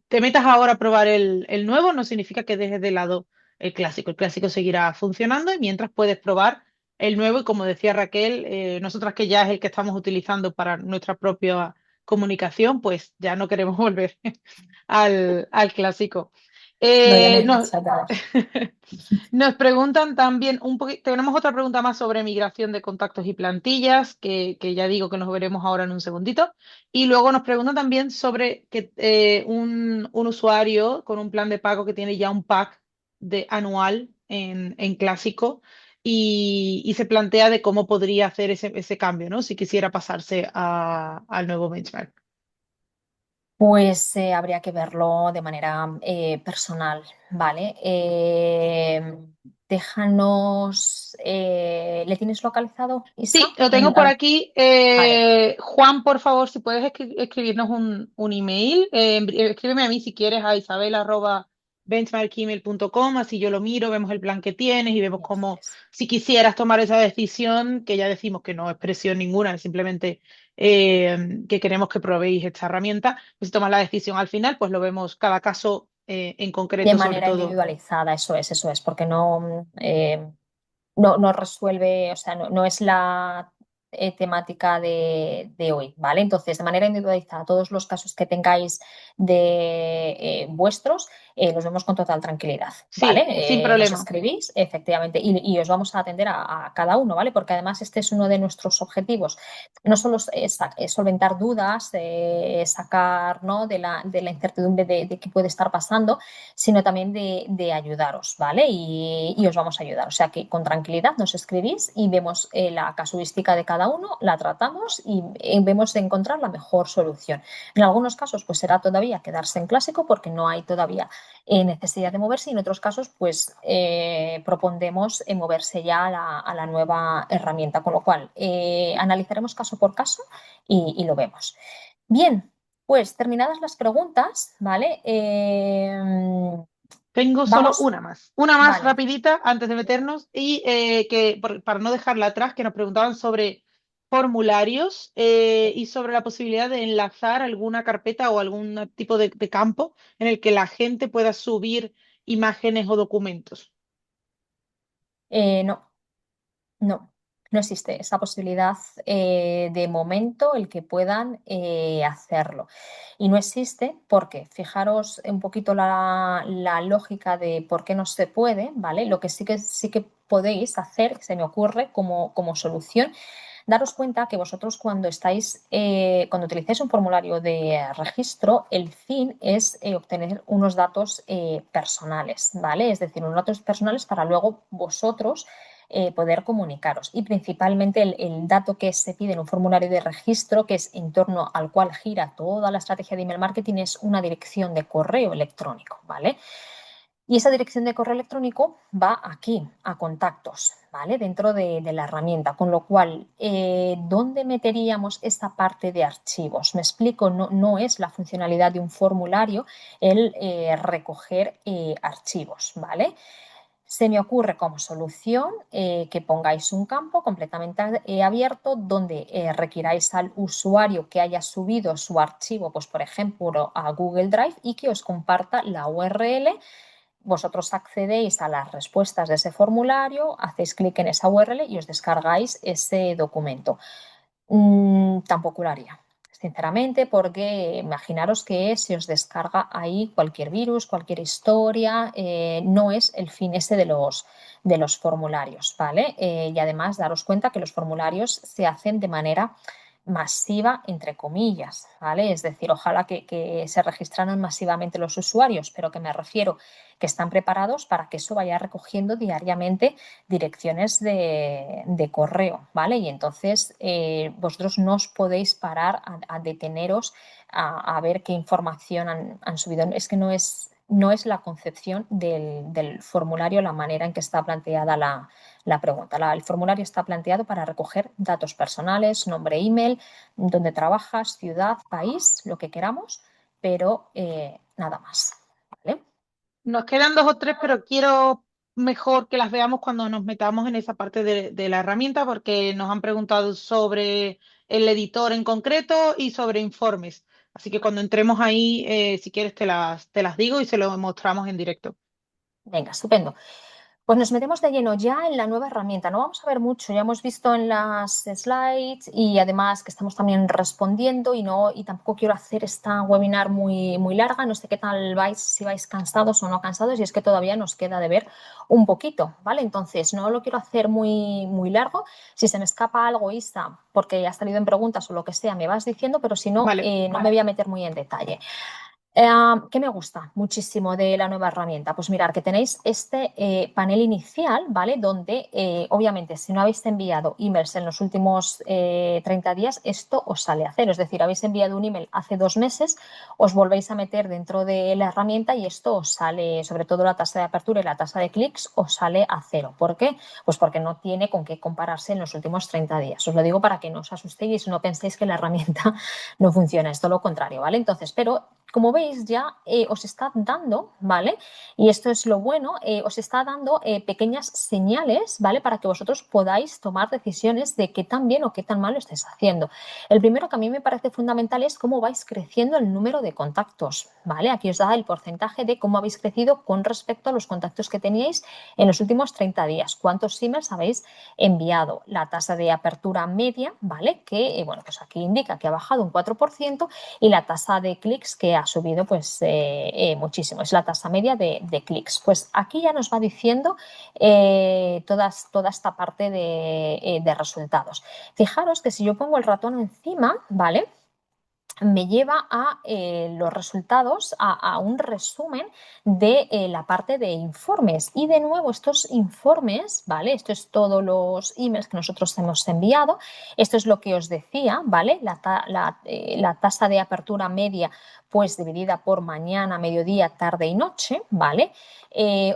te metas ahora a probar el nuevo no significa que dejes de lado el clásico. El clásico seguirá funcionando y mientras puedes probar el nuevo y como decía Raquel, nosotras que ya es el que estamos utilizando para nuestra propia comunicación, pues ya no queremos volver al clásico. No, ya me Nos, marcha otra vez. nos preguntan también un poquito, tenemos otra pregunta más sobre migración de contactos y plantillas, que ya digo que nos veremos ahora en un segundito. Y luego nos preguntan también sobre que un usuario con un plan de pago que tiene ya un pack de anual en clásico y se plantea de cómo podría hacer ese cambio, ¿no? Si quisiera pasarse al nuevo benchmark. Pues habría que verlo de manera personal, ¿vale? Déjanos, ¿le tienes localizado, Sí, Isa? lo tengo por aquí. Vale, Juan, por favor, si puedes escribirnos un email, escríbeme a mí si quieres a isabel@benchmarkemail.com, así yo lo miro, vemos el plan que tienes y vemos eso cómo, es. si quisieras tomar esa decisión, que ya decimos que no es presión ninguna, es simplemente que queremos que probéis esta herramienta, pues si tomas la decisión al final, pues lo vemos cada caso en De concreto, sobre manera todo. individualizada, eso es, porque no resuelve, o sea, no es la temática de hoy, ¿vale? Entonces, de manera individualizada, todos los casos que tengáis de vuestros, los vemos con total tranquilidad, ¿vale? Sí, sin Nos problema. escribís, efectivamente, y os vamos a atender a cada uno, ¿vale? Porque además este es uno de nuestros objetivos, no solo es solventar dudas, sacar, ¿no? de la incertidumbre de qué puede estar pasando, sino también de ayudaros, ¿vale? Y os vamos a ayudar. O sea que con tranquilidad nos escribís y vemos la casuística de cada uno, la tratamos y vemos de encontrar la mejor solución. En algunos casos, pues será todavía quedarse en clásico porque no hay todavía necesidad de moverse y en otros casos, pues propondremos moverse ya a la nueva herramienta, con lo cual analizaremos caso por caso y lo vemos. Bien, pues terminadas las preguntas, ¿vale? Tengo solo Vamos, una más vale. rapidita antes de meternos y para no dejarla atrás, que nos preguntaban sobre formularios y sobre la posibilidad de enlazar alguna carpeta o algún tipo de campo en el que la gente pueda subir imágenes o documentos. No, no, no existe esa posibilidad de momento el que puedan hacerlo. Y no existe porque, fijaros un poquito la lógica de por qué no se puede, ¿vale? Lo que sí que podéis hacer, se me ocurre como solución. Daros cuenta que vosotros cuando estáis, cuando utilizáis un formulario de registro, el fin es obtener unos datos personales, ¿vale? Es decir, unos datos personales para luego vosotros poder comunicaros. Y principalmente el dato que se pide en un formulario de registro, que es en torno al cual gira toda la estrategia de email marketing, es una dirección de correo electrónico, ¿vale? Y esa dirección de correo electrónico va aquí, a contactos, ¿vale? Dentro de la herramienta. Con lo cual, ¿dónde meteríamos esta parte de archivos? Me explico, no es la funcionalidad de un formulario el recoger archivos, ¿vale? Se me ocurre como solución que pongáis un campo completamente abierto donde requiráis al usuario que haya subido su archivo, pues por ejemplo a Google Drive y que os comparta la URL. Vosotros accedéis a las respuestas de ese formulario, hacéis clic en esa URL y os descargáis ese documento. Tampoco lo haría, sinceramente, porque imaginaros que se os descarga ahí cualquier virus, cualquier historia, no es el fin ese de los formularios, ¿vale? Y además daros cuenta que los formularios se hacen de manera masiva, entre comillas, ¿vale? Es decir, ojalá que se registraran masivamente los usuarios, pero que me refiero que están preparados para que eso vaya recogiendo diariamente direcciones de correo, ¿vale? Y entonces vosotros no os podéis parar a deteneros a ver qué información han subido. Es que no es la concepción del formulario la manera en que está planteada la pregunta. El formulario está planteado para recoger datos personales, nombre, email, donde trabajas, ciudad, país, lo que queramos, pero nada más, ¿vale? Nos quedan dos o tres, pero quiero mejor que las veamos cuando nos metamos en esa parte de la herramienta, porque nos han preguntado sobre el editor en concreto y sobre informes. Así que cuando entremos ahí, si quieres, te las digo y se lo mostramos en directo. Venga, estupendo. Pues nos metemos de lleno ya en la nueva herramienta. No vamos a ver mucho, ya hemos visto en las slides y además que estamos también respondiendo y tampoco quiero hacer esta webinar muy larga. No sé qué tal vais, si vais cansados o no cansados y es que todavía nos queda de ver un poquito, ¿vale? Entonces no lo quiero hacer muy largo. Si se me escapa algo, Isa, porque ha salido en preguntas o lo que sea, me vas diciendo, pero si no, Vale. no me voy a meter muy en detalle. ¿Qué me gusta muchísimo de la nueva herramienta? Pues mirar que tenéis este panel inicial, ¿vale? Donde obviamente si no habéis enviado emails en los últimos 30 días, esto os sale a cero. Es decir, habéis enviado un email hace 2 meses, os volvéis a meter dentro de la herramienta y esto os sale, sobre todo la tasa de apertura y la tasa de clics, os sale a cero. ¿Por qué? Pues porque no tiene con qué compararse en los últimos 30 días. Os lo digo para que no os asustéis y no penséis que la herramienta no funciona, es todo lo contrario, ¿vale? Entonces, pero como veis ya os está dando, ¿vale? Y esto es lo bueno, os está dando pequeñas señales, ¿vale? Para que vosotros podáis tomar decisiones de qué tan bien o qué tan mal lo estáis haciendo. El primero que a mí me parece fundamental es cómo vais creciendo el número de contactos, ¿vale? Aquí os da el porcentaje de cómo habéis crecido con respecto a los contactos que teníais en los últimos 30 días. ¿Cuántos emails habéis enviado? La tasa de apertura media, ¿vale? Que, bueno, pues aquí indica que ha bajado un 4% y la tasa de clics que ha subido pues muchísimo, es la tasa media de clics. Pues aquí ya nos va diciendo toda esta parte de resultados. Fijaros que si yo pongo el ratón encima, ¿vale? Me lleva a los resultados, a un resumen de la parte de informes. Y de nuevo, estos informes, ¿vale? Esto es todos los emails que nosotros hemos enviado. Esto es lo que os decía, ¿vale? La tasa de apertura media, pues dividida por mañana, mediodía, tarde y noche, ¿vale?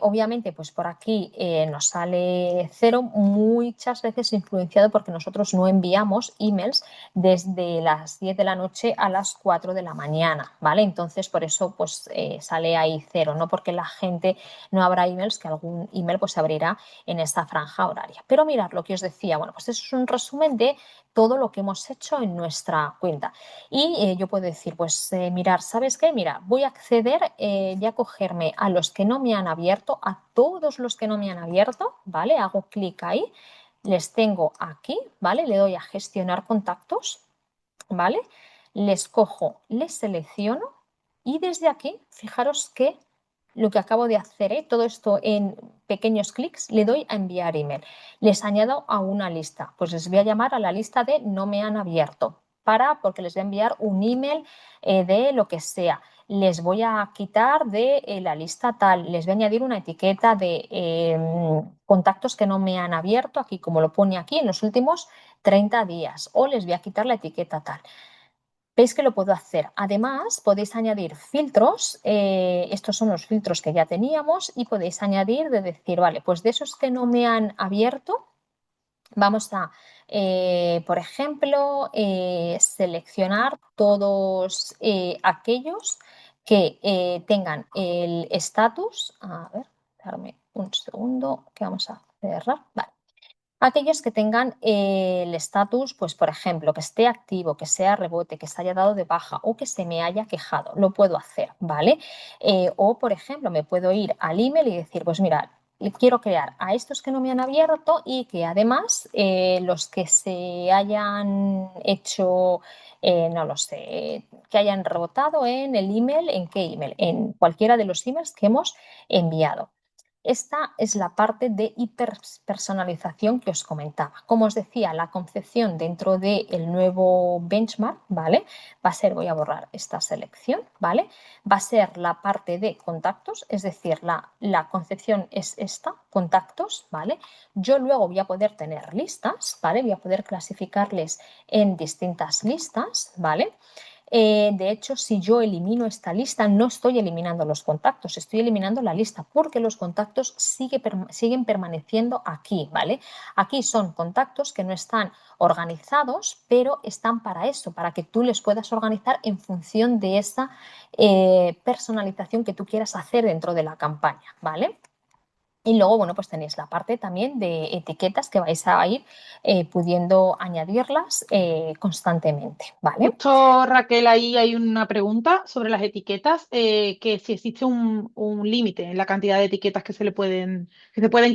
Obviamente, pues por aquí nos sale cero, muchas veces influenciado porque nosotros no enviamos emails desde las 10 de la noche a las 4 de la mañana, ¿vale? Entonces, por eso pues sale ahí cero, no porque la gente no habrá emails, que algún email pues se abrirá en esta franja horaria. Pero mirad lo que os decía, bueno, pues eso es un resumen de todo lo que hemos hecho en nuestra cuenta. Y yo puedo decir, pues mirar, ¿sabes qué? Mira, voy a acceder y a cogerme a los que no me han abierto, a todos los que no me han abierto, ¿vale? Hago clic ahí, les tengo aquí, ¿vale? Le doy a gestionar contactos, ¿vale? Les cojo, les selecciono y desde aquí, fijaros que lo que acabo de hacer, todo esto en pequeños clics, le doy a enviar email. Les añado a una lista, pues les voy a llamar a la lista de no me han abierto, porque les voy a enviar un email de lo que sea. Les voy a quitar de la lista tal, les voy a añadir una etiqueta de contactos que no me han abierto, aquí como lo pone aquí, en los últimos 30 días, o les voy a quitar la etiqueta tal. Veis que lo puedo hacer. Además, podéis añadir filtros. Estos son los filtros que ya teníamos y podéis añadir de decir, vale, pues de esos que no me han abierto, vamos a, por ejemplo, seleccionar todos aquellos que tengan el estatus. A ver, darme un segundo que vamos a cerrar. Vale. Aquellos que tengan el estatus, pues por ejemplo, que esté activo, que sea rebote, que se haya dado de baja o que se me haya quejado, lo puedo hacer, ¿vale? O por ejemplo, me puedo ir al email y decir, pues mira, quiero crear a estos que no me han abierto y que además los que se hayan hecho, no lo sé, que hayan rebotado en el email, ¿en qué email? En cualquiera de los emails que hemos enviado. Esta es la parte de hiperpersonalización que os comentaba. Como os decía, la concepción dentro del nuevo benchmark, ¿vale? Va a ser, voy a borrar esta selección, ¿vale? Va a ser la parte de contactos, es decir, la concepción es esta, contactos, ¿vale? Yo luego voy a poder tener listas, ¿vale? Voy a poder clasificarles en distintas listas, ¿vale? De hecho, si yo elimino esta lista, no estoy eliminando los contactos, estoy eliminando la lista porque los contactos siguen permaneciendo aquí, ¿vale? Aquí son contactos que no están organizados, pero están para eso, para que tú les puedas organizar en función de esa personalización que tú quieras hacer dentro de la campaña, ¿vale? Y luego, bueno, pues tenéis la parte también de etiquetas que vais a ir pudiendo añadirlas constantemente, ¿vale? Justo, Raquel, ahí hay una pregunta sobre las etiquetas, que si existe un límite en la cantidad de etiquetas que se pueden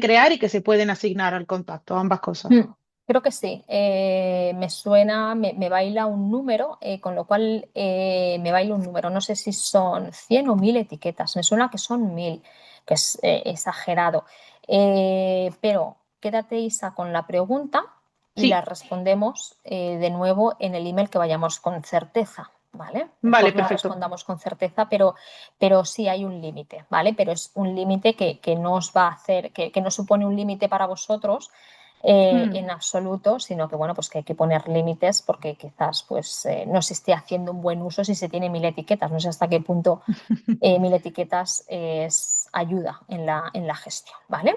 crear y que se pueden asignar al contacto, ambas cosas. Mm, Creo que sí. Me suena, me baila un número, con lo cual me baila un número. No sé si son 100 o 1000 etiquetas. Me suena que son 1000, que es exagerado. Pero quédate, Isa, con la pregunta y la Sí, respondemos de nuevo en el email que vayamos con certeza. ¿vale? Vale, Mejor no perfecto. respondamos con certeza, pero sí hay un límite, ¿vale? Pero es un límite que no os va a hacer, que no supone un límite para vosotros Mm. en absoluto, sino que bueno, pues que hay que poner límites porque quizás pues no se esté haciendo un buen uso si se tiene 1000 etiquetas. No sé hasta qué punto 1000 etiquetas es ayuda en la gestión, ¿vale?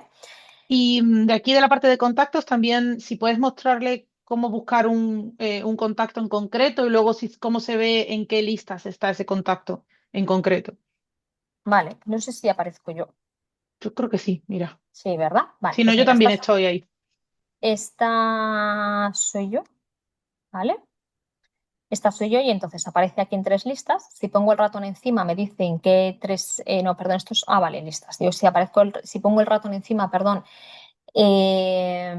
Y de aquí de la parte de contactos, también si puedes mostrarle cómo buscar un contacto en concreto y luego si, cómo se ve en qué listas está ese contacto en concreto. Vale, no sé si aparezco yo. Yo creo que sí, mira. Sí, ¿verdad? Vale, Si no, pues yo mira, también estoy ahí. esta soy yo, ¿vale? Esta soy yo y entonces aparece aquí en 3 listas. Si pongo el ratón encima me dice en qué tres, no, perdón, estos, vale, listas. Digo, si aparezco, si pongo el ratón encima, perdón, eh,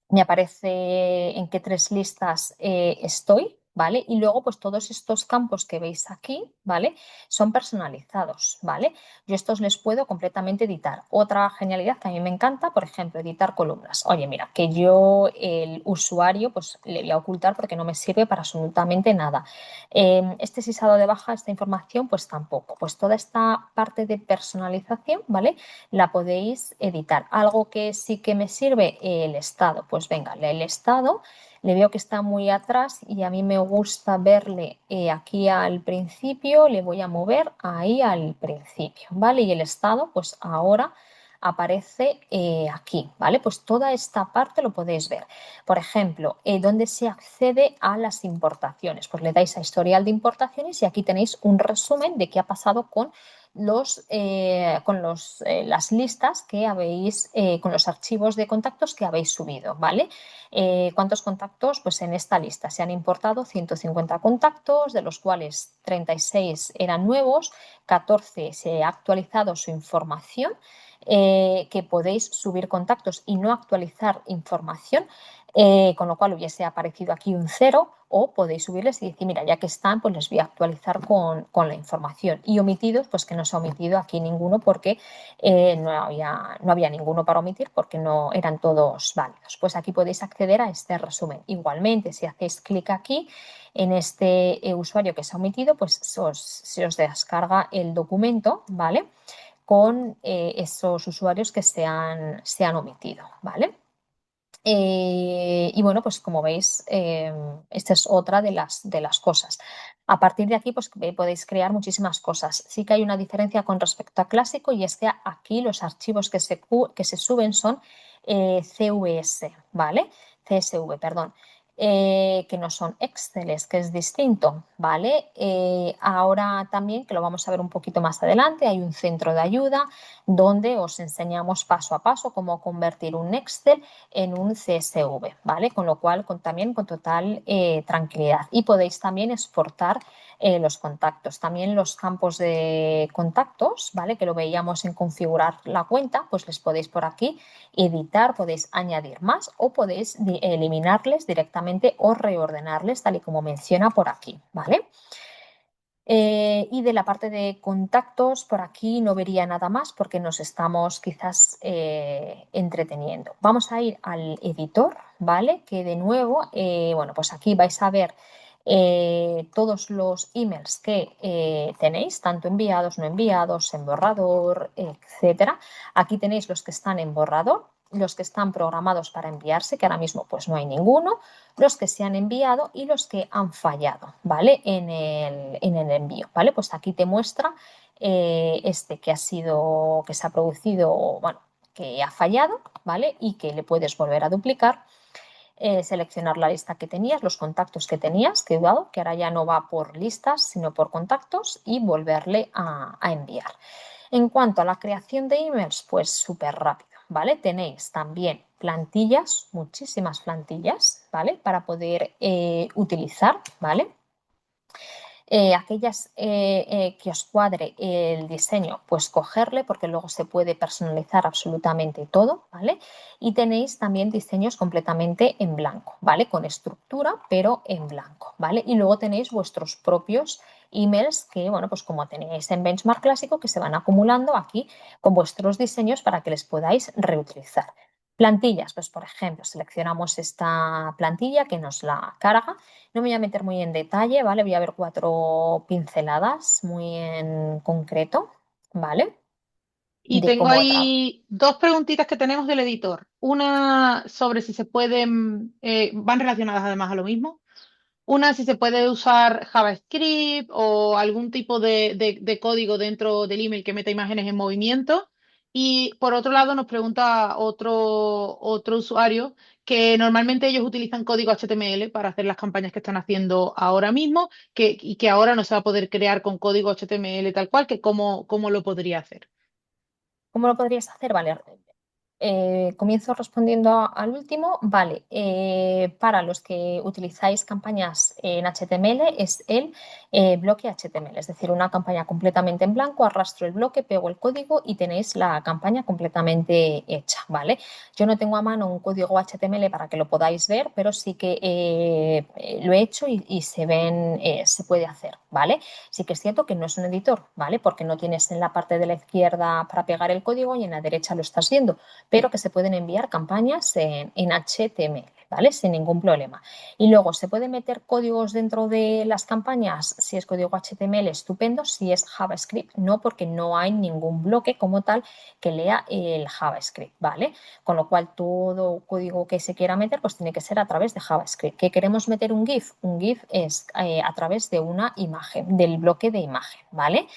me aparece en qué 3 listas estoy, ¿vale? Y luego, pues todos estos campos que veis aquí, ¿vale? Son personalizados, ¿vale? Yo estos les puedo completamente editar. Otra genialidad que a mí me encanta, por ejemplo, editar columnas. Oye, mira, que yo el usuario, pues le voy a ocultar porque no me sirve para absolutamente nada. Si se ha dado de baja esta información, pues tampoco. Pues toda esta parte de personalización, ¿vale? La podéis editar. Algo que sí que me sirve, el estado. Pues venga, el estado le veo que está muy atrás y a mí me gusta verle aquí al principio, le voy a mover ahí al principio, ¿vale? Y el estado, pues ahora aparece aquí, ¿vale? Pues toda esta parte lo podéis ver. Por ejemplo, ¿dónde se accede a las importaciones? Pues le dais a historial de importaciones y aquí tenéis un resumen de qué ha pasado con las listas que habéis, con los archivos de contactos que habéis subido, ¿vale? ¿Cuántos contactos? Pues en esta lista se han importado 150 contactos, de los cuales 36 eran nuevos, 14 se ha actualizado su información, que podéis subir contactos y no actualizar información, con lo cual hubiese aparecido aquí un 0 o podéis subirles y decir, mira, ya que están, pues les voy a actualizar con la información. Y omitidos, pues que no se ha omitido aquí ninguno porque no había ninguno para omitir porque no eran todos válidos. Pues aquí podéis acceder a este resumen. Igualmente, si hacéis clic aquí en este usuario que se ha omitido, pues se os descarga el documento, ¿vale? Con esos usuarios que se han omitido, ¿vale? Y bueno, pues como veis, esta es otra de las cosas. A partir de aquí, pues podéis crear muchísimas cosas. Sí que hay una diferencia con respecto a clásico y es que aquí los archivos que se suben son CVS, ¿vale? CSV, perdón. Que no son Exceles, que es distinto, ¿vale? Ahora también, que lo vamos a ver un poquito más adelante, hay un centro de ayuda donde os enseñamos paso a paso cómo convertir un Excel en un CSV, ¿vale? Con lo cual, también con total tranquilidad. Y podéis también exportar los contactos. También los campos de contactos, ¿vale? Que lo veíamos en configurar la cuenta, pues les podéis por aquí editar, podéis añadir más o podéis eliminarles directamente o reordenarles tal y como menciona por aquí, ¿vale? Y de la parte de contactos, por aquí no vería nada más porque nos estamos quizás entreteniendo. Vamos a ir al editor, ¿vale? Que de nuevo, bueno, pues aquí vais a ver todos los emails que tenéis, tanto enviados, no enviados, en borrador, etcétera. Aquí tenéis los que están en borrador, los que están programados para enviarse, que ahora mismo pues no hay ninguno, los que se han enviado y los que han fallado, ¿vale? En el envío, ¿vale? Pues aquí te muestra este que ha sido, que se ha producido, bueno, que ha fallado, ¿vale? Y que le puedes volver a duplicar, seleccionar la lista que tenías, los contactos que tenías, que he dado, que ahora ya no va por listas, sino por contactos y volverle a enviar. En cuanto a la creación de emails, pues súper rápido, ¿vale? Tenéis también plantillas, muchísimas plantillas, ¿vale? Para poder utilizar, ¿vale? Aquellas que os cuadre el diseño, pues cogerle porque luego se puede personalizar absolutamente todo, ¿vale? Y tenéis también diseños completamente en blanco, ¿vale? Con estructura, pero en blanco, ¿vale? Y luego tenéis vuestros propios emails que, bueno, pues como tenéis en Benchmark Clásico, que se van acumulando aquí con vuestros diseños para que les podáis reutilizar. Plantillas, pues por ejemplo, seleccionamos esta plantilla que nos la carga. No me voy a meter muy en detalle, ¿vale? Voy a ver 4 pinceladas muy en concreto, ¿vale? Y De tengo cómo trabajo. ahí dos preguntitas que tenemos del editor. Una sobre si se pueden, van relacionadas además a lo mismo. Una, si se puede usar JavaScript o algún tipo de código dentro del email que meta imágenes en movimiento. Y por otro lado, nos pregunta otro usuario que normalmente ellos utilizan código HTML para hacer las campañas que están haciendo ahora mismo y que ahora no se va a poder crear con código HTML tal cual, que cómo lo podría hacer. ¿Cómo lo podrías hacer? Vale, comienzo respondiendo al último. Vale, para los que utilizáis campañas en HTML es el bloque HTML, es decir, una campaña completamente en blanco, arrastro el bloque, pego el código y tenéis la campaña completamente hecha, ¿vale? Yo no tengo a mano un código HTML para que lo podáis ver, pero sí que lo he hecho y se ven, se puede hacer, ¿vale? Sí que es cierto que no es un editor, ¿vale? Porque no tienes en la parte de la izquierda para pegar el código y en la derecha lo estás viendo, pero que se pueden enviar campañas en HTML, ¿vale? Sin ningún problema. Y luego, ¿se puede meter códigos dentro de las campañas? Si es código HTML, estupendo. Si es JavaScript, no, porque no hay ningún bloque como tal que lea el JavaScript, ¿vale? Con lo cual, todo código que se quiera meter, pues tiene que ser a través de JavaScript. ¿Que queremos meter un GIF? Un GIF es a través de una imagen, del bloque de imagen, ¿vale?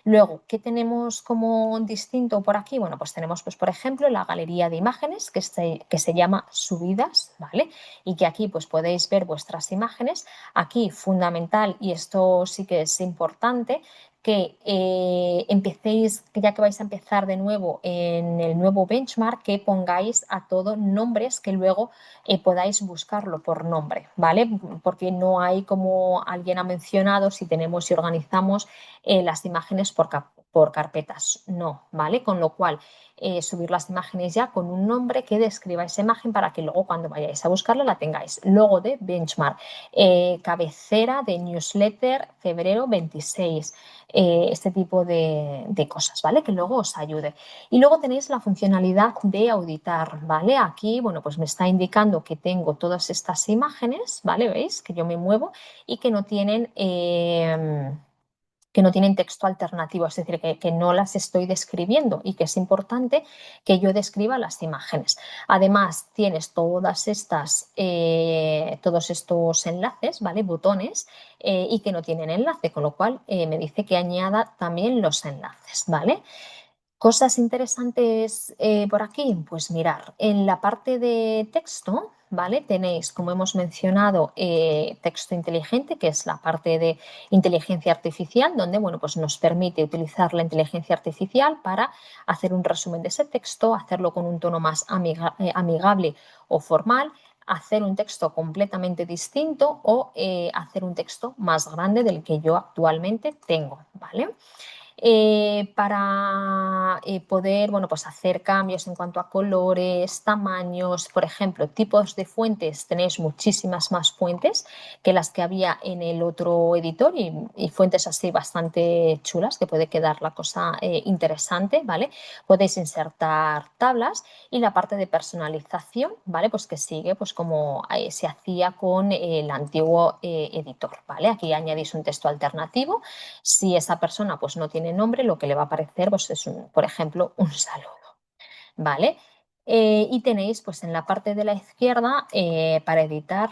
Luego, ¿qué tenemos como distinto por aquí? Bueno, pues tenemos, pues, por ejemplo, la galería de imágenes que se llama subidas, ¿vale? Y que aquí pues podéis ver vuestras imágenes. Aquí, fundamental, y esto sí que es importante, que empecéis, que ya que vais a empezar de nuevo en el nuevo benchmark, que pongáis a todo nombres que luego podáis buscarlo por nombre, ¿vale? Porque no hay, como alguien ha mencionado, si tenemos y organizamos las imágenes por carpetas, no, ¿vale? Con lo cual, subir las imágenes ya con un nombre que describa esa imagen para que luego cuando vayáis a buscarla la tengáis. Logo de benchmark, cabecera de newsletter febrero 26, este tipo de cosas, ¿vale? Que luego os ayude. Y luego tenéis la funcionalidad de auditar, ¿vale? Aquí, bueno, pues me está indicando que tengo todas estas imágenes, ¿vale? ¿Veis? Que yo me muevo y que no tienen... que no tienen texto alternativo, es decir, que no las estoy describiendo y que es importante que yo describa las imágenes. Además, tienes todos estos enlaces, ¿vale? Botones y que no tienen enlace, con lo cual me dice que añada también los enlaces, ¿vale? Cosas interesantes por aquí, pues mirar, en la parte de texto, ¿vale? Tenéis, como hemos mencionado, texto inteligente, que es la parte de inteligencia artificial, donde, bueno, pues nos permite utilizar la inteligencia artificial para hacer un resumen de ese texto, hacerlo con un tono más amigable o formal, hacer un texto completamente distinto o hacer un texto más grande del que yo actualmente tengo, ¿vale? Para poder, bueno, pues hacer cambios en cuanto a colores, tamaños, por ejemplo, tipos de fuentes. Tenéis muchísimas más fuentes que las que había en el otro editor y fuentes así bastante chulas que puede quedar la cosa interesante, ¿vale? Podéis insertar tablas y la parte de personalización, ¿vale? Pues que sigue pues como se hacía con el antiguo editor, ¿vale? Aquí añadís un texto alternativo. Si esa persona pues no tiene nombre, lo que le va a aparecer pues es por ejemplo, un saludo, ¿vale? Y tenéis pues en la parte de la izquierda para editar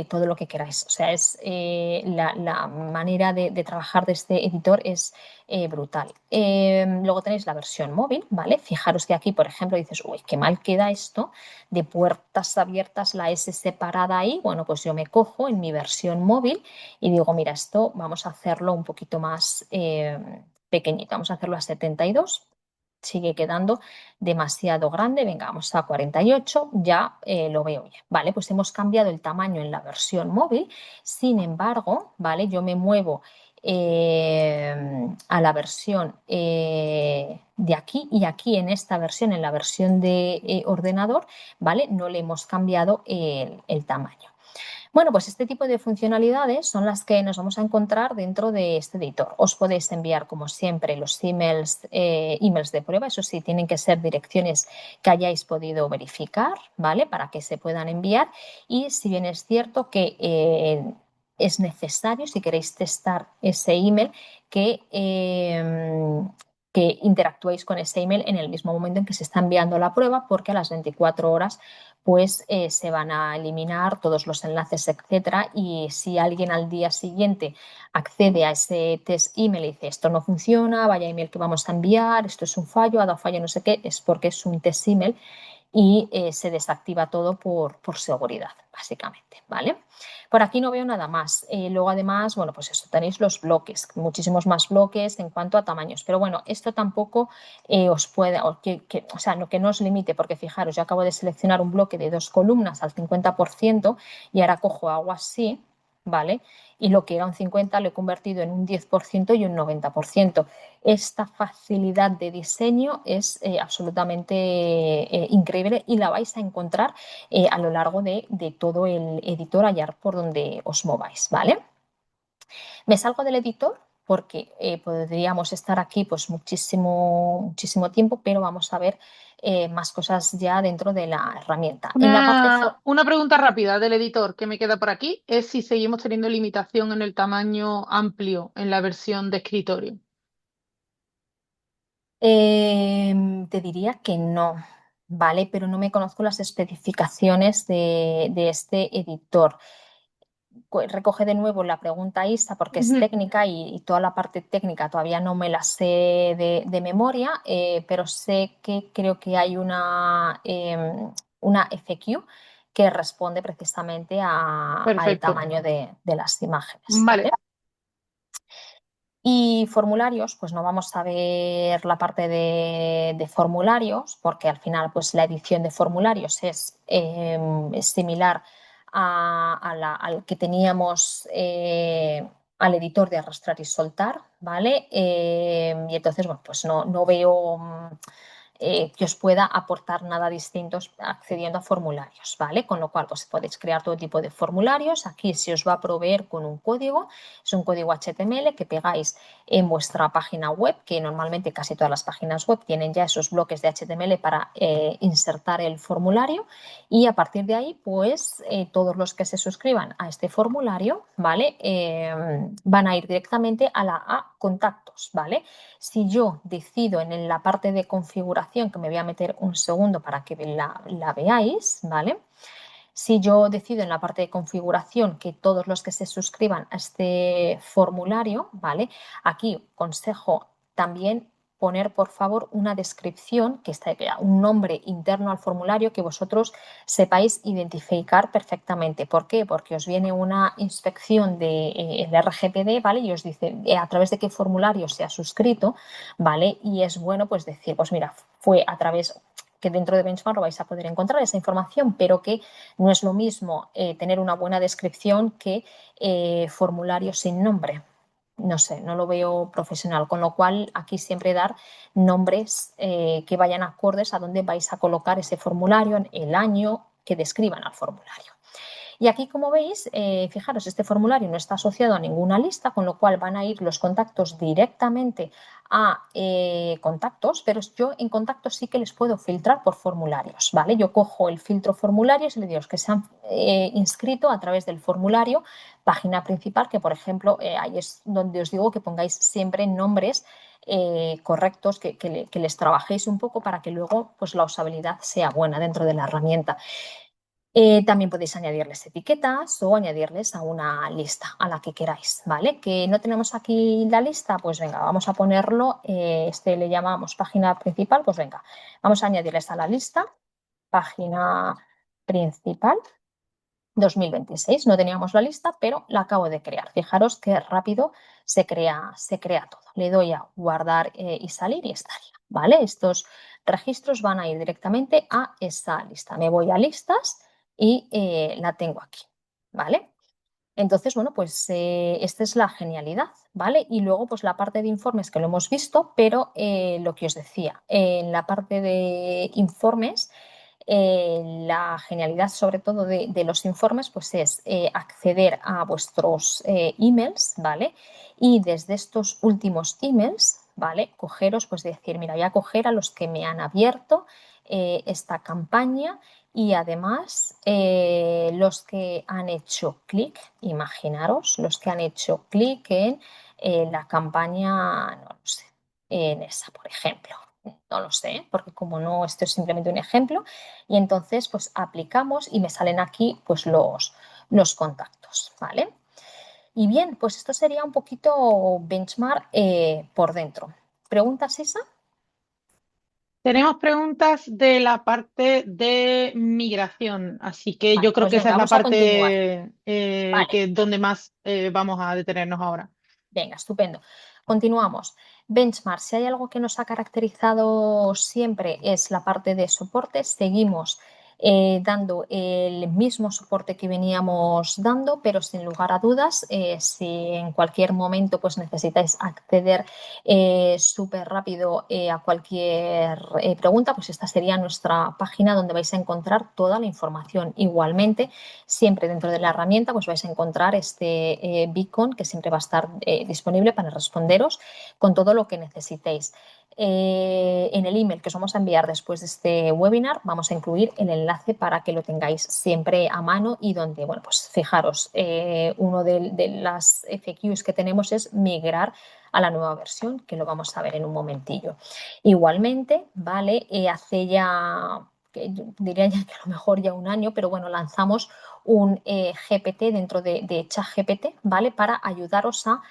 todo lo que queráis. O sea, es la manera de trabajar de este editor es brutal. Luego tenéis la versión móvil, ¿vale? Fijaros que aquí, por ejemplo, dices, uy, qué mal queda esto de puertas abiertas, la S separada ahí. Bueno, pues yo me cojo en mi versión móvil y digo, mira, esto vamos a hacerlo un poquito más pequeñito, vamos a hacerlo a 72. Sigue quedando demasiado grande, venga, vamos a 48, ya lo veo bien. Vale, pues hemos cambiado el tamaño en la versión móvil, sin embargo, vale, yo me muevo a la versión de aquí y aquí en esta versión, en la versión de ordenador, vale, no le hemos cambiado el tamaño. Bueno, pues este tipo de funcionalidades son las que nos vamos a encontrar dentro de este editor. Os podéis enviar, como siempre, los emails de prueba. Eso sí, tienen que ser direcciones que hayáis podido verificar, ¿vale? Para que se puedan enviar. Y si bien es cierto que es necesario, si queréis testar ese email, que, que interactuéis con ese email en el mismo momento en que se está enviando la prueba, porque a las 24 horas pues se van a eliminar todos los enlaces, etcétera. Y si alguien al día siguiente accede a ese test email y dice esto no funciona, vaya email que vamos a enviar, esto es un fallo, ha dado fallo, no sé qué, es porque es un test email y se desactiva todo por seguridad, básicamente, ¿vale? Por aquí no veo nada más. Luego, además, bueno, pues eso, tenéis los bloques, muchísimos más bloques en cuanto a tamaños. Pero bueno, esto tampoco os puede, o sea, que no os limite, porque fijaros, yo acabo de seleccionar un bloque de 2 columnas al 50% y ahora cojo algo así, ¿vale? Y lo que era un 50 lo he convertido en un 10% y un 90%. Esta facilidad de diseño es absolutamente increíble y la vais a encontrar a lo largo de todo el editor, allá por donde os mováis, ¿vale? Me salgo del editor porque podríamos estar aquí pues muchísimo tiempo, pero vamos a ver más cosas ya dentro de la herramienta. En la parte Una pregunta rápida del editor que me queda por aquí es si seguimos teniendo limitación en el tamaño amplio en la versión de escritorio. te diría que no, ¿vale? Pero no me conozco las especificaciones de este editor. Recoge de nuevo la pregunta Isa porque es Ujú. técnica y toda la parte técnica todavía no me la sé de memoria, pero sé que creo que hay una FQ que responde precisamente al Perfecto. tamaño de las imágenes, Vale. ¿vale? Y formularios, pues no vamos a ver la parte de formularios, porque al final pues la edición de formularios es similar al que teníamos al editor de arrastrar y soltar, ¿vale? Y entonces, bueno, pues no veo que os pueda aportar nada distinto accediendo a formularios, ¿vale? Con lo cual, pues podéis crear todo tipo de formularios. Aquí se os va a proveer con un código, es un código HTML que pegáis en vuestra página web, que normalmente casi todas las páginas web tienen ya esos bloques de HTML para insertar el formulario y a partir de ahí, pues todos los que se suscriban a este formulario, ¿vale? Van a ir directamente a contactos, ¿vale? Si yo decido en la parte de configuración, que me voy a meter un segundo para que la veáis, ¿vale? Si yo decido en la parte de configuración que todos los que se suscriban a este formulario, ¿vale? Aquí consejo también poner, por favor, una descripción, que está un nombre interno al formulario que vosotros sepáis identificar perfectamente. ¿Por qué? Porque os viene una inspección del RGPD, ¿vale? Y os dice a través de qué formulario se ha suscrito, ¿vale? Y es bueno pues decir, pues mira, fue a través que dentro de Benchmark lo vais a poder encontrar esa información, pero que no es lo mismo tener una buena descripción que formulario sin nombre. No sé, no lo veo profesional, con lo cual aquí siempre dar nombres que vayan acordes a dónde vais a colocar ese formulario, el año que describan al formulario. Y aquí, como veis, fijaros, este formulario no está asociado a ninguna lista, con lo cual van a ir los contactos directamente a contactos, pero yo en contactos sí que les puedo filtrar por formularios, ¿vale? Yo cojo el filtro formularios y le digo que se han inscrito a través del formulario, página principal, que por ejemplo, ahí es donde os digo que pongáis siempre nombres correctos, que les trabajéis un poco para que luego pues, la usabilidad sea buena dentro de la herramienta. También podéis añadirles etiquetas o añadirles a una lista, a la que queráis, ¿vale? Que no tenemos aquí la lista, pues venga, vamos a ponerlo, este le llamamos página principal, pues venga, vamos a añadirles a la lista, página principal 2026. No teníamos la lista, pero la acabo de crear. Fijaros qué rápido se crea todo. Le doy a guardar y salir y estaría, ¿vale? Estos registros van a ir directamente a esa lista. Me voy a listas y la tengo aquí, ¿vale? Entonces, bueno, pues esta es la genialidad, ¿vale? Y luego, pues la parte de informes que lo hemos visto, pero lo que os decía, en la parte de informes La genialidad sobre todo de los informes pues es acceder a vuestros emails, ¿vale? Y desde estos últimos emails, ¿vale? Cogeros, pues decir, mira, voy a coger a los que me han abierto esta campaña y además los que han hecho clic, imaginaros, los que han hecho clic en la campaña, no lo sé, en esa, por ejemplo. No lo sé, porque como no, esto es simplemente un ejemplo, y entonces pues aplicamos y me salen aquí pues los contactos, ¿vale? Y bien, pues esto sería un poquito benchmark por dentro. ¿Preguntas, Isa? Tenemos preguntas de la parte de migración, así que Vale, yo creo pues que esa venga, es la vamos a continuar. parte Vale, que donde más vamos a detenernos ahora. venga, estupendo. Continuamos. Benchmark, si hay algo que nos ha caracterizado siempre es la parte de soporte. Seguimos dando el mismo soporte que veníamos dando, pero sin lugar a dudas, si en cualquier momento pues necesitáis acceder súper rápido a cualquier pregunta, pues esta sería nuestra página donde vais a encontrar toda la información. Igualmente, siempre dentro de la herramienta pues vais a encontrar este beacon que siempre va a estar disponible para responderos con todo lo que necesitéis. En el email que os vamos a enviar después de este webinar vamos a incluir el enlace para que lo tengáis siempre a mano y donde, bueno, pues fijaros, uno de las FAQs que tenemos es migrar a la nueva versión, que lo vamos a ver en un momentillo. Igualmente, ¿vale? Hace ya, que diría ya que a lo mejor ya un año, pero bueno, lanzamos un GPT dentro de ChatGPT, ¿vale? Para ayudaros a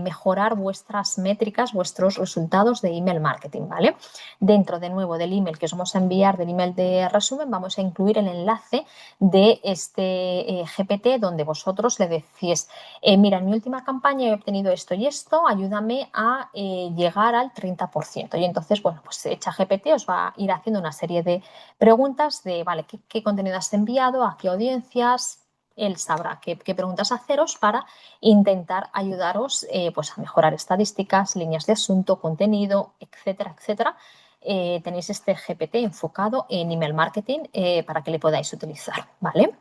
mejorar vuestras métricas, vuestros resultados de email marketing, ¿vale? Dentro de nuevo del email que os vamos a enviar, del email de resumen, vamos a incluir el enlace de este GPT donde vosotros le decís, mira, en mi última campaña he obtenido esto y esto, ayúdame a llegar al 30%. Y entonces, bueno, pues ChatGPT os va a ir haciendo una serie de preguntas de, vale, ¿qué contenido has enviado? ¿A qué audiencias? Él sabrá qué preguntas haceros para intentar ayudaros pues a mejorar estadísticas, líneas de asunto, contenido, etcétera, etcétera. Tenéis este GPT enfocado en email marketing para que le podáis utilizar, ¿vale?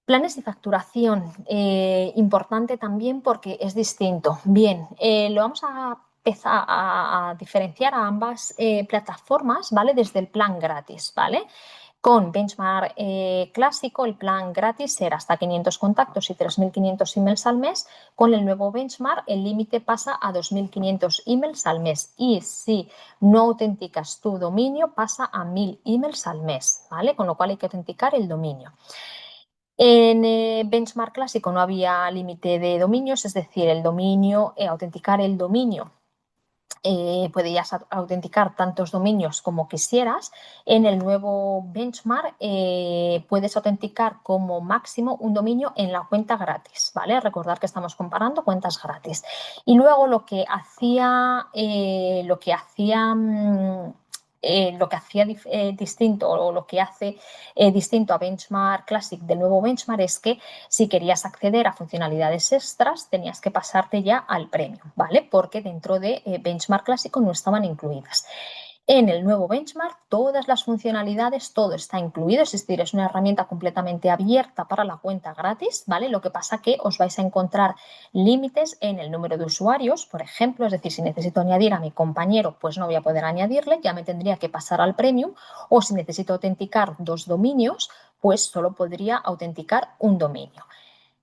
Planes de facturación, importante también porque es distinto. Bien, lo vamos a empezar a diferenciar a ambas plataformas, ¿vale? Desde el plan gratis, ¿vale? Con Benchmark clásico, el plan gratis será hasta 500 contactos y 3.500 emails al mes. Con el nuevo Benchmark, el límite pasa a 2.500 emails al mes. Y si no autenticas tu dominio, pasa a 1.000 emails al mes, ¿vale? Con lo cual hay que autenticar el dominio. En Benchmark clásico no había límite de dominios, es decir, el dominio, autenticar el dominio podías autenticar tantos dominios como quisieras. En el nuevo benchmark puedes autenticar como máximo un dominio en la cuenta gratis, ¿vale? Recordar que estamos comparando cuentas gratis. Y luego lo que hacía distinto o lo que hace distinto a Benchmark Classic del nuevo Benchmark es que si querías acceder a funcionalidades extras tenías que pasarte ya al Premium, ¿vale? Porque dentro de Benchmark Clásico no estaban incluidas. En el nuevo Benchmark, todas las funcionalidades, todo está incluido, es decir, es una herramienta completamente abierta para la cuenta gratis, ¿vale? Lo que pasa que os vais a encontrar límites en el número de usuarios, por ejemplo, es decir, si necesito añadir a mi compañero, pues no voy a poder añadirle, ya me tendría que pasar al Premium, o si necesito autenticar 2 dominios, pues solo podría autenticar un dominio.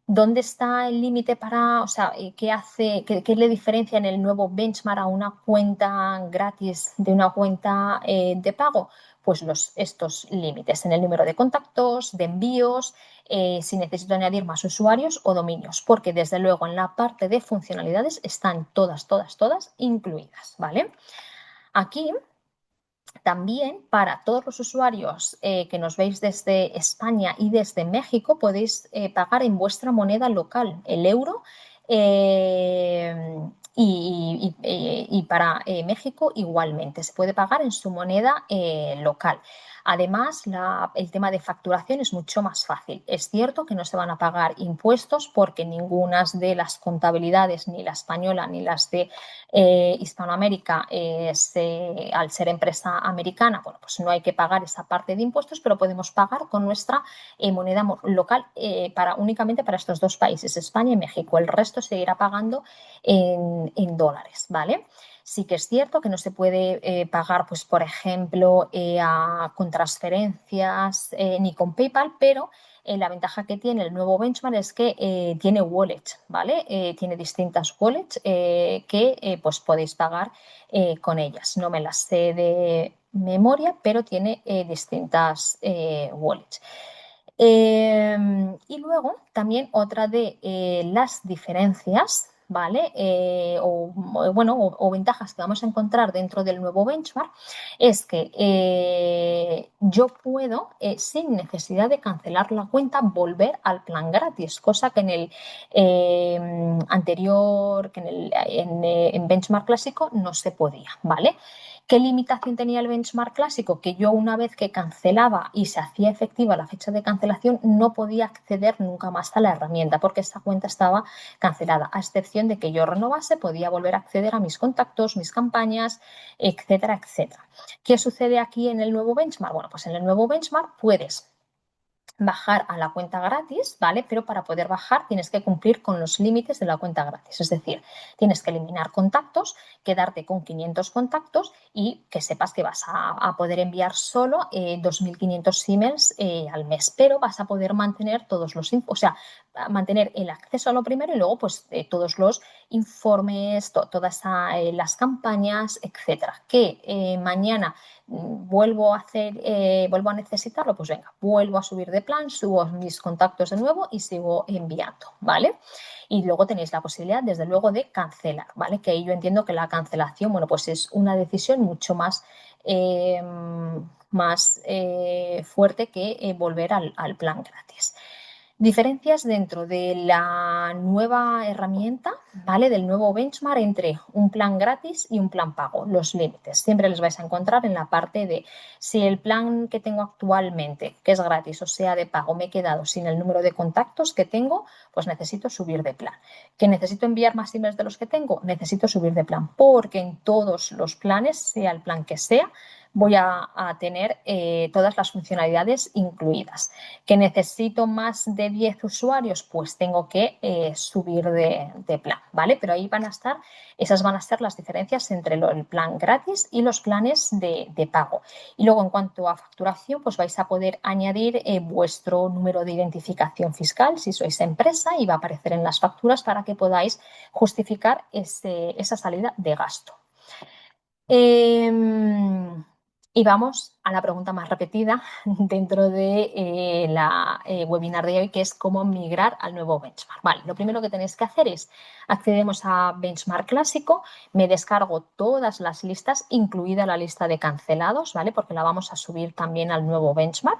¿Dónde está el límite para, o sea, qué le diferencia en el nuevo benchmark a una cuenta gratis de una cuenta de pago? Pues estos límites en el número de contactos, de envíos, si necesito añadir más usuarios o dominios, porque desde luego en la parte de funcionalidades están todas, todas, todas incluidas, ¿vale? Aquí también para todos los usuarios que nos veis desde España y desde México podéis pagar en vuestra moneda local, el euro, y para México igualmente se puede pagar en su moneda local. Además, el tema de facturación es mucho más fácil. Es cierto que no se van a pagar impuestos porque ninguna de las contabilidades, ni la española ni las de Hispanoamérica, al ser empresa americana, bueno, pues no hay que pagar esa parte de impuestos, pero podemos pagar con nuestra moneda local únicamente para estos dos países, España y México. El resto se irá pagando en dólares, ¿vale? Sí que es cierto que no se puede pagar, pues, por ejemplo, con transferencias ni con PayPal, pero la ventaja que tiene el nuevo Benchmark es que tiene wallets, ¿vale? Tiene distintas wallets que pues podéis pagar con ellas. No me las sé de memoria, pero tiene distintas wallets. Y luego también otra de las diferencias, ¿vale? O ventajas que vamos a encontrar dentro del nuevo benchmark es que yo puedo, sin necesidad de cancelar la cuenta, volver al plan gratis, cosa que en el anterior, que en benchmark clásico no se podía, ¿vale? ¿Qué limitación tenía el benchmark clásico? Que yo, una vez que cancelaba y se hacía efectiva la fecha de cancelación, no podía acceder nunca más a la herramienta porque esa cuenta estaba cancelada, a excepción de que yo renovase, podía volver a acceder a mis contactos, mis campañas, etcétera, etcétera. ¿Qué sucede aquí en el nuevo benchmark? Bueno, pues en el nuevo benchmark puedes bajar a la cuenta gratis, ¿vale? Pero para poder bajar tienes que cumplir con los límites de la cuenta gratis. Es decir, tienes que eliminar contactos, quedarte con 500 contactos y que sepas que vas a poder enviar solo 2.500 emails al mes, pero vas a poder mantener todos los, o sea, mantener el acceso a lo primero y luego pues todos los informes, todas las campañas, etcétera. Que mañana vuelvo a necesitarlo, pues venga, vuelvo a subir de plan, subo mis contactos de nuevo y sigo enviando, ¿vale? Y luego tenéis la posibilidad, desde luego, de cancelar, ¿vale? Que ahí yo entiendo que la cancelación, bueno, pues es una decisión mucho más fuerte que volver al plan gratis. Diferencias dentro de la nueva herramienta, ¿vale? Del nuevo benchmark entre un plan gratis y un plan pago. Los límites siempre les vais a encontrar en la parte de si el plan que tengo actualmente, que es gratis o sea de pago, me he quedado sin el número de contactos que tengo, pues necesito subir de plan. ¿Que necesito enviar más emails de los que tengo? Necesito subir de plan, porque en todos los planes, sea el plan que sea, voy a tener todas las funcionalidades incluidas. ¿Que necesito más de 10 usuarios? Pues tengo que subir de plan, ¿vale? Pero ahí esas van a ser las diferencias entre el plan gratis y los planes de pago. Y luego, en cuanto a facturación, pues vais a poder añadir vuestro número de identificación fiscal si sois empresa y va a aparecer en las facturas para que podáis justificar esa salida de gasto. Y vamos a la pregunta más repetida dentro de la webinar de hoy, que es cómo migrar al nuevo benchmark. Vale, lo primero que tenéis que hacer es accedemos a benchmark clásico, me descargo todas las listas, incluida la lista de cancelados, ¿vale? Porque la vamos a subir también al nuevo benchmark.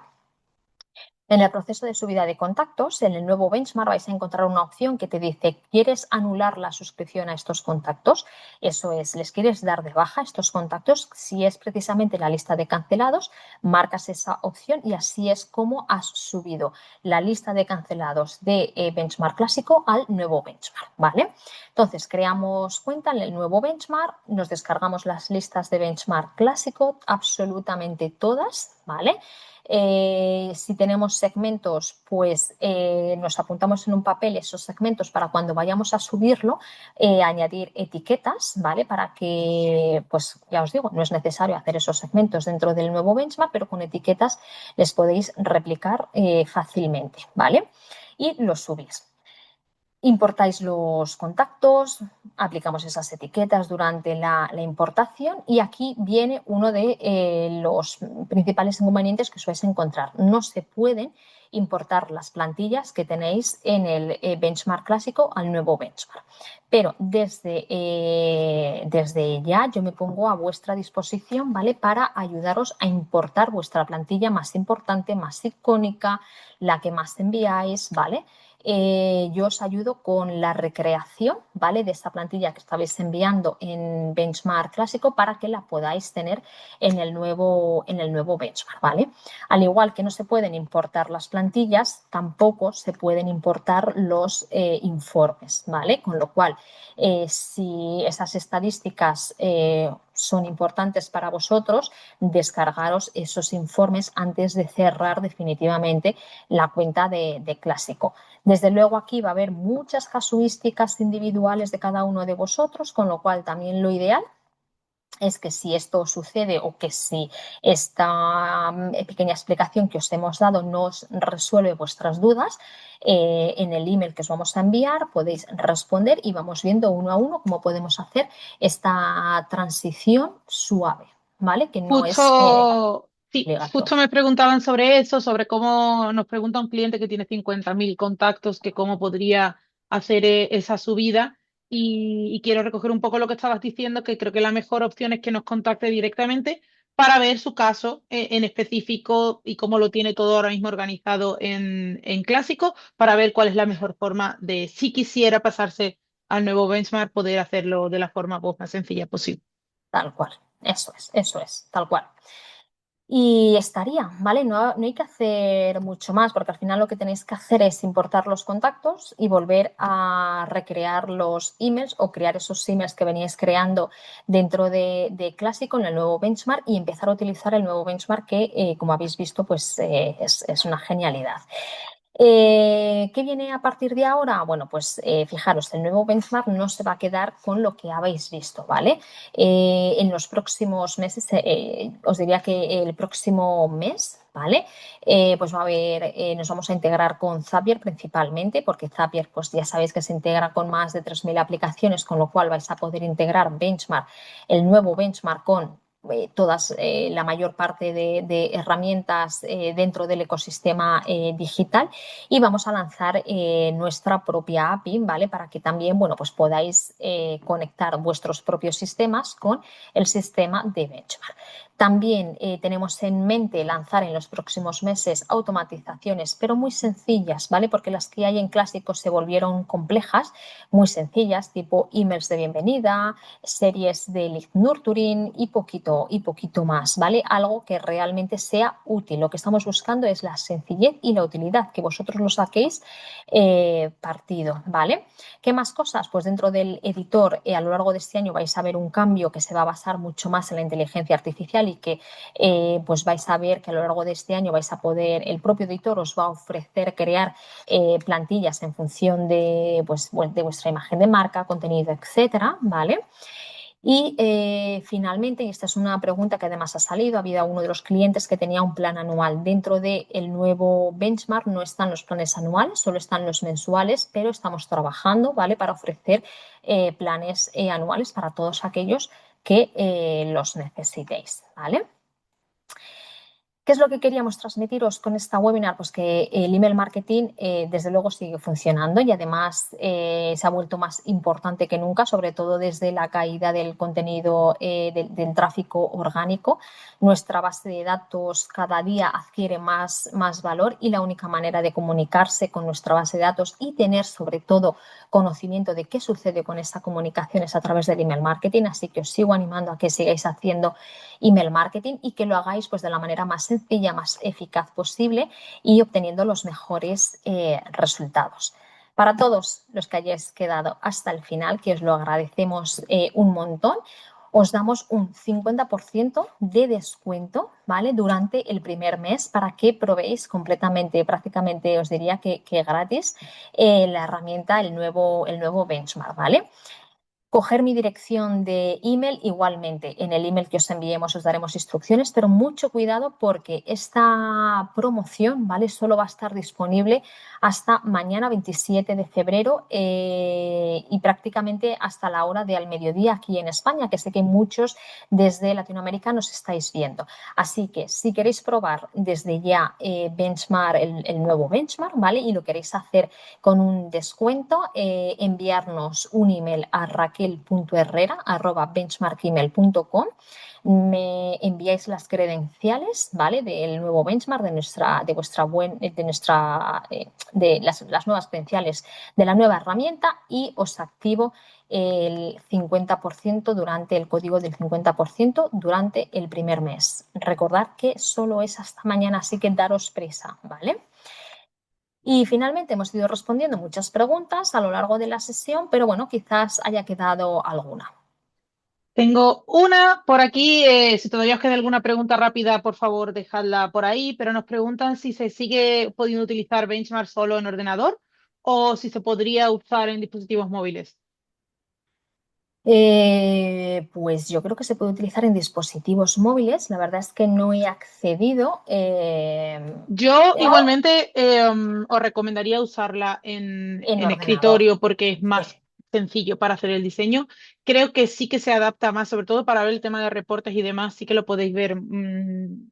En el proceso de subida de contactos, en el nuevo benchmark vais a encontrar una opción que te dice, ¿quieres anular la suscripción a estos contactos? Eso es, ¿les quieres dar de baja a estos contactos? Si es precisamente la lista de cancelados, marcas esa opción y así es como has subido la lista de cancelados de benchmark clásico al nuevo benchmark, ¿vale? Entonces, creamos cuenta en el nuevo benchmark, nos descargamos las listas de benchmark clásico, absolutamente todas, ¿vale? Si tenemos segmentos, pues nos apuntamos en un papel esos segmentos para cuando vayamos a subirlo, añadir etiquetas, ¿vale? Para que, pues ya os digo, no es necesario hacer esos segmentos dentro del nuevo benchmark, pero con etiquetas les podéis replicar fácilmente, ¿vale? Y los subís. Importáis los contactos, aplicamos esas etiquetas durante la importación y aquí viene uno de los principales inconvenientes que suele encontrar. No se pueden importar las plantillas que tenéis en el benchmark clásico al nuevo benchmark. Pero desde ya yo me pongo a vuestra disposición, ¿vale? Para ayudaros a importar vuestra plantilla más importante, más icónica, la que más enviáis, ¿vale? yo os ayudo con la recreación, ¿vale? De esta plantilla que estabais enviando en Benchmark clásico para que la podáis tener en el nuevo Benchmark, ¿vale? Al igual que no se pueden importar las plantillas, tampoco se pueden importar los informes, ¿vale? Con lo cual, si esas estadísticas son importantes para vosotros, descargaros esos informes antes de cerrar definitivamente la cuenta de clásico. Desde luego aquí va a haber muchas casuísticas individuales de cada uno de vosotros, con lo cual también lo ideal es que si esto sucede o que si esta pequeña explicación que os hemos dado no os resuelve vuestras dudas, en el email que os vamos a enviar podéis responder y vamos viendo uno a uno cómo podemos hacer esta transición suave, ¿vale? Que no es Justo, sí, justo obligatoria. me preguntaban sobre eso, sobre cómo nos pregunta un cliente que tiene 50.000 contactos, que cómo podría hacer esa subida. Y quiero recoger un poco lo que estabas diciendo, que creo que la mejor opción es que nos contacte directamente para ver su caso en específico y cómo lo tiene todo ahora mismo organizado en Clásico, para ver cuál es la mejor forma de, si quisiera pasarse al nuevo benchmark, poder hacerlo de la forma pues, más sencilla posible. Tal cual, eso es, tal cual. Y estaría, ¿vale? No, no hay que hacer mucho más porque al final lo que tenéis que hacer es importar los contactos y volver a recrear los emails o crear esos emails que veníais creando dentro de Clásico en el nuevo benchmark y empezar a utilizar el nuevo benchmark que, como habéis visto, pues es una genialidad. ¿Qué viene a partir de ahora? Bueno, pues fijaros, el nuevo benchmark no se va a quedar con lo que habéis visto, ¿vale? En los próximos meses, os diría que el próximo mes, ¿vale? Pues va a haber, nos vamos a integrar con Zapier principalmente, porque Zapier, pues ya sabéis que se integra con más de 3.000 aplicaciones, con lo cual vais a poder integrar Benchmark, el nuevo Benchmark con todas, la mayor parte de herramientas dentro del ecosistema digital y vamos a lanzar nuestra propia API, ¿vale? Para que también, bueno, pues podáis conectar vuestros propios sistemas con el sistema de Benchmark. También tenemos en mente lanzar en los próximos meses automatizaciones, pero muy sencillas, ¿vale? Porque las que hay en Clásico se volvieron complejas, muy sencillas, tipo emails de bienvenida, series de lead nurturing y poquito más, ¿vale? Algo que realmente sea útil. Lo que estamos buscando es la sencillez y la utilidad, que vosotros lo saquéis partido, ¿vale? ¿Qué más cosas? Pues dentro del editor a lo largo de este año vais a ver un cambio que se va a basar mucho más en la inteligencia artificial y que pues vais a ver que a lo largo de este año vais a poder, el propio editor os va a ofrecer crear plantillas en función de, pues, de vuestra imagen de marca, contenido, etcétera, ¿vale? Y finalmente, y esta es una pregunta que además ha salido, había uno de los clientes que tenía un plan anual. Dentro del nuevo benchmark no están los planes anuales, solo están los mensuales, pero estamos trabajando, ¿vale? Para ofrecer planes anuales para todos aquellos que los necesitéis, ¿vale? ¿Qué es lo que queríamos transmitiros con esta webinar? Pues que el email marketing desde luego sigue funcionando y además se ha vuelto más importante que nunca, sobre todo desde la caída del contenido del tráfico orgánico. Nuestra base de datos cada día adquiere más valor y la única manera de comunicarse con nuestra base de datos y tener sobre todo conocimiento de qué sucede con esa comunicación es a través del email marketing. Así que os sigo animando a que sigáis haciendo email marketing y que lo hagáis pues de la manera más sencilla, más eficaz posible y obteniendo los mejores resultados. Para todos los que hayáis quedado hasta el final, que os lo agradecemos un montón, os damos un 50% de descuento, ¿vale? Durante el primer mes para que probéis completamente, prácticamente os diría que gratis, la herramienta, el nuevo benchmark, ¿vale? Coger mi dirección de email igualmente. En el email que os enviemos os daremos instrucciones, pero mucho cuidado porque esta promoción, ¿vale? Solo va a estar disponible hasta mañana 27 de febrero y prácticamente hasta la hora de al mediodía aquí en España, que sé que muchos desde Latinoamérica nos estáis viendo. Así que si queréis probar desde ya Benchmark, el nuevo Benchmark, ¿vale? Y lo queréis hacer con un descuento, enviarnos un email a Raquel raquel.herrera@benchmarkemail.com. Me enviáis las credenciales, ¿vale? Del nuevo benchmark, las nuevas credenciales de la nueva herramienta y os activo el 50% durante el código del 50% durante el primer mes. Recordad que solo es hasta mañana, así que daros prisa, ¿vale? Y finalmente hemos ido respondiendo muchas preguntas a lo largo de la sesión, pero bueno, quizás haya quedado alguna. Tengo una por aquí. Si todavía os queda alguna pregunta rápida, por favor, dejadla por ahí. Pero nos preguntan si se sigue pudiendo utilizar Benchmark solo en ordenador o si se podría usar en dispositivos móviles. Pues yo creo que se puede utilizar en dispositivos móviles. La verdad es que no he accedido. Yo igualmente os recomendaría usarla En en ordenador. escritorio porque es Sí. más sencillo para hacer el diseño. Creo que sí que se adapta más, sobre todo para ver el tema de reportes y demás, sí que lo podéis ver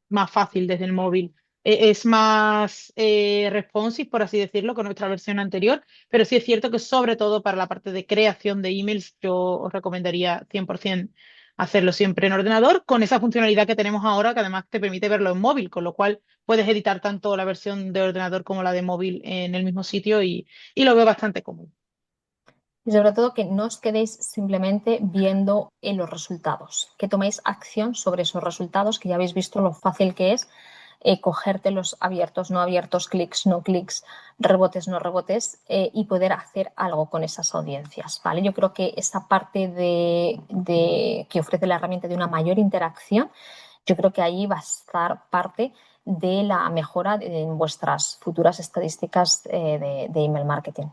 más fácil desde el móvil. Es más responsive, por así decirlo, con nuestra versión anterior, pero sí es cierto que sobre todo para la parte de creación de emails, yo os recomendaría 100% hacerlo siempre en ordenador, con esa funcionalidad que tenemos ahora, que además te permite verlo en móvil, con lo cual puedes editar tanto la versión de ordenador como la de móvil en el mismo sitio y lo veo bastante cómodo. Y sobre todo que no os quedéis simplemente viendo en los resultados, que toméis acción sobre esos resultados, que ya habéis visto lo fácil que es cogerte los abiertos, no abiertos, clics, no clics, rebotes, no rebotes y poder hacer algo con esas audiencias, ¿vale? Yo creo que esa parte que ofrece la herramienta de una mayor interacción, yo creo que ahí va a estar parte de la mejora en vuestras futuras estadísticas de email marketing.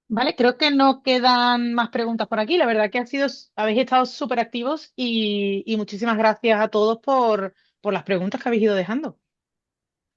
Vale, creo que no quedan más preguntas por aquí. La verdad que habéis estado súper activos y muchísimas gracias a todos por las preguntas que habéis ido dejando.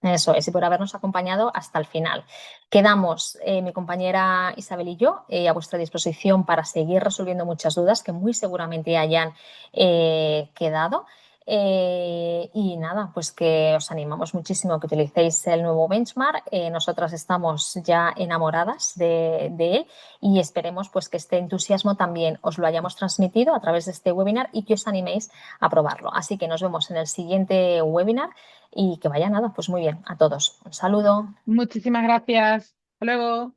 Eso es, y por habernos acompañado hasta el final. Quedamos, mi compañera Isabel y yo, a vuestra disposición para seguir resolviendo muchas dudas que muy seguramente hayan quedado. Y nada, pues que os animamos muchísimo a que utilicéis el nuevo benchmark. Nosotras estamos ya enamoradas de él y esperemos pues que este entusiasmo también os lo hayamos transmitido a través de este webinar y que os animéis a probarlo. Así que nos vemos en el siguiente webinar y que vaya nada, pues muy bien a todos. Un saludo. Muchísimas gracias. Hasta luego.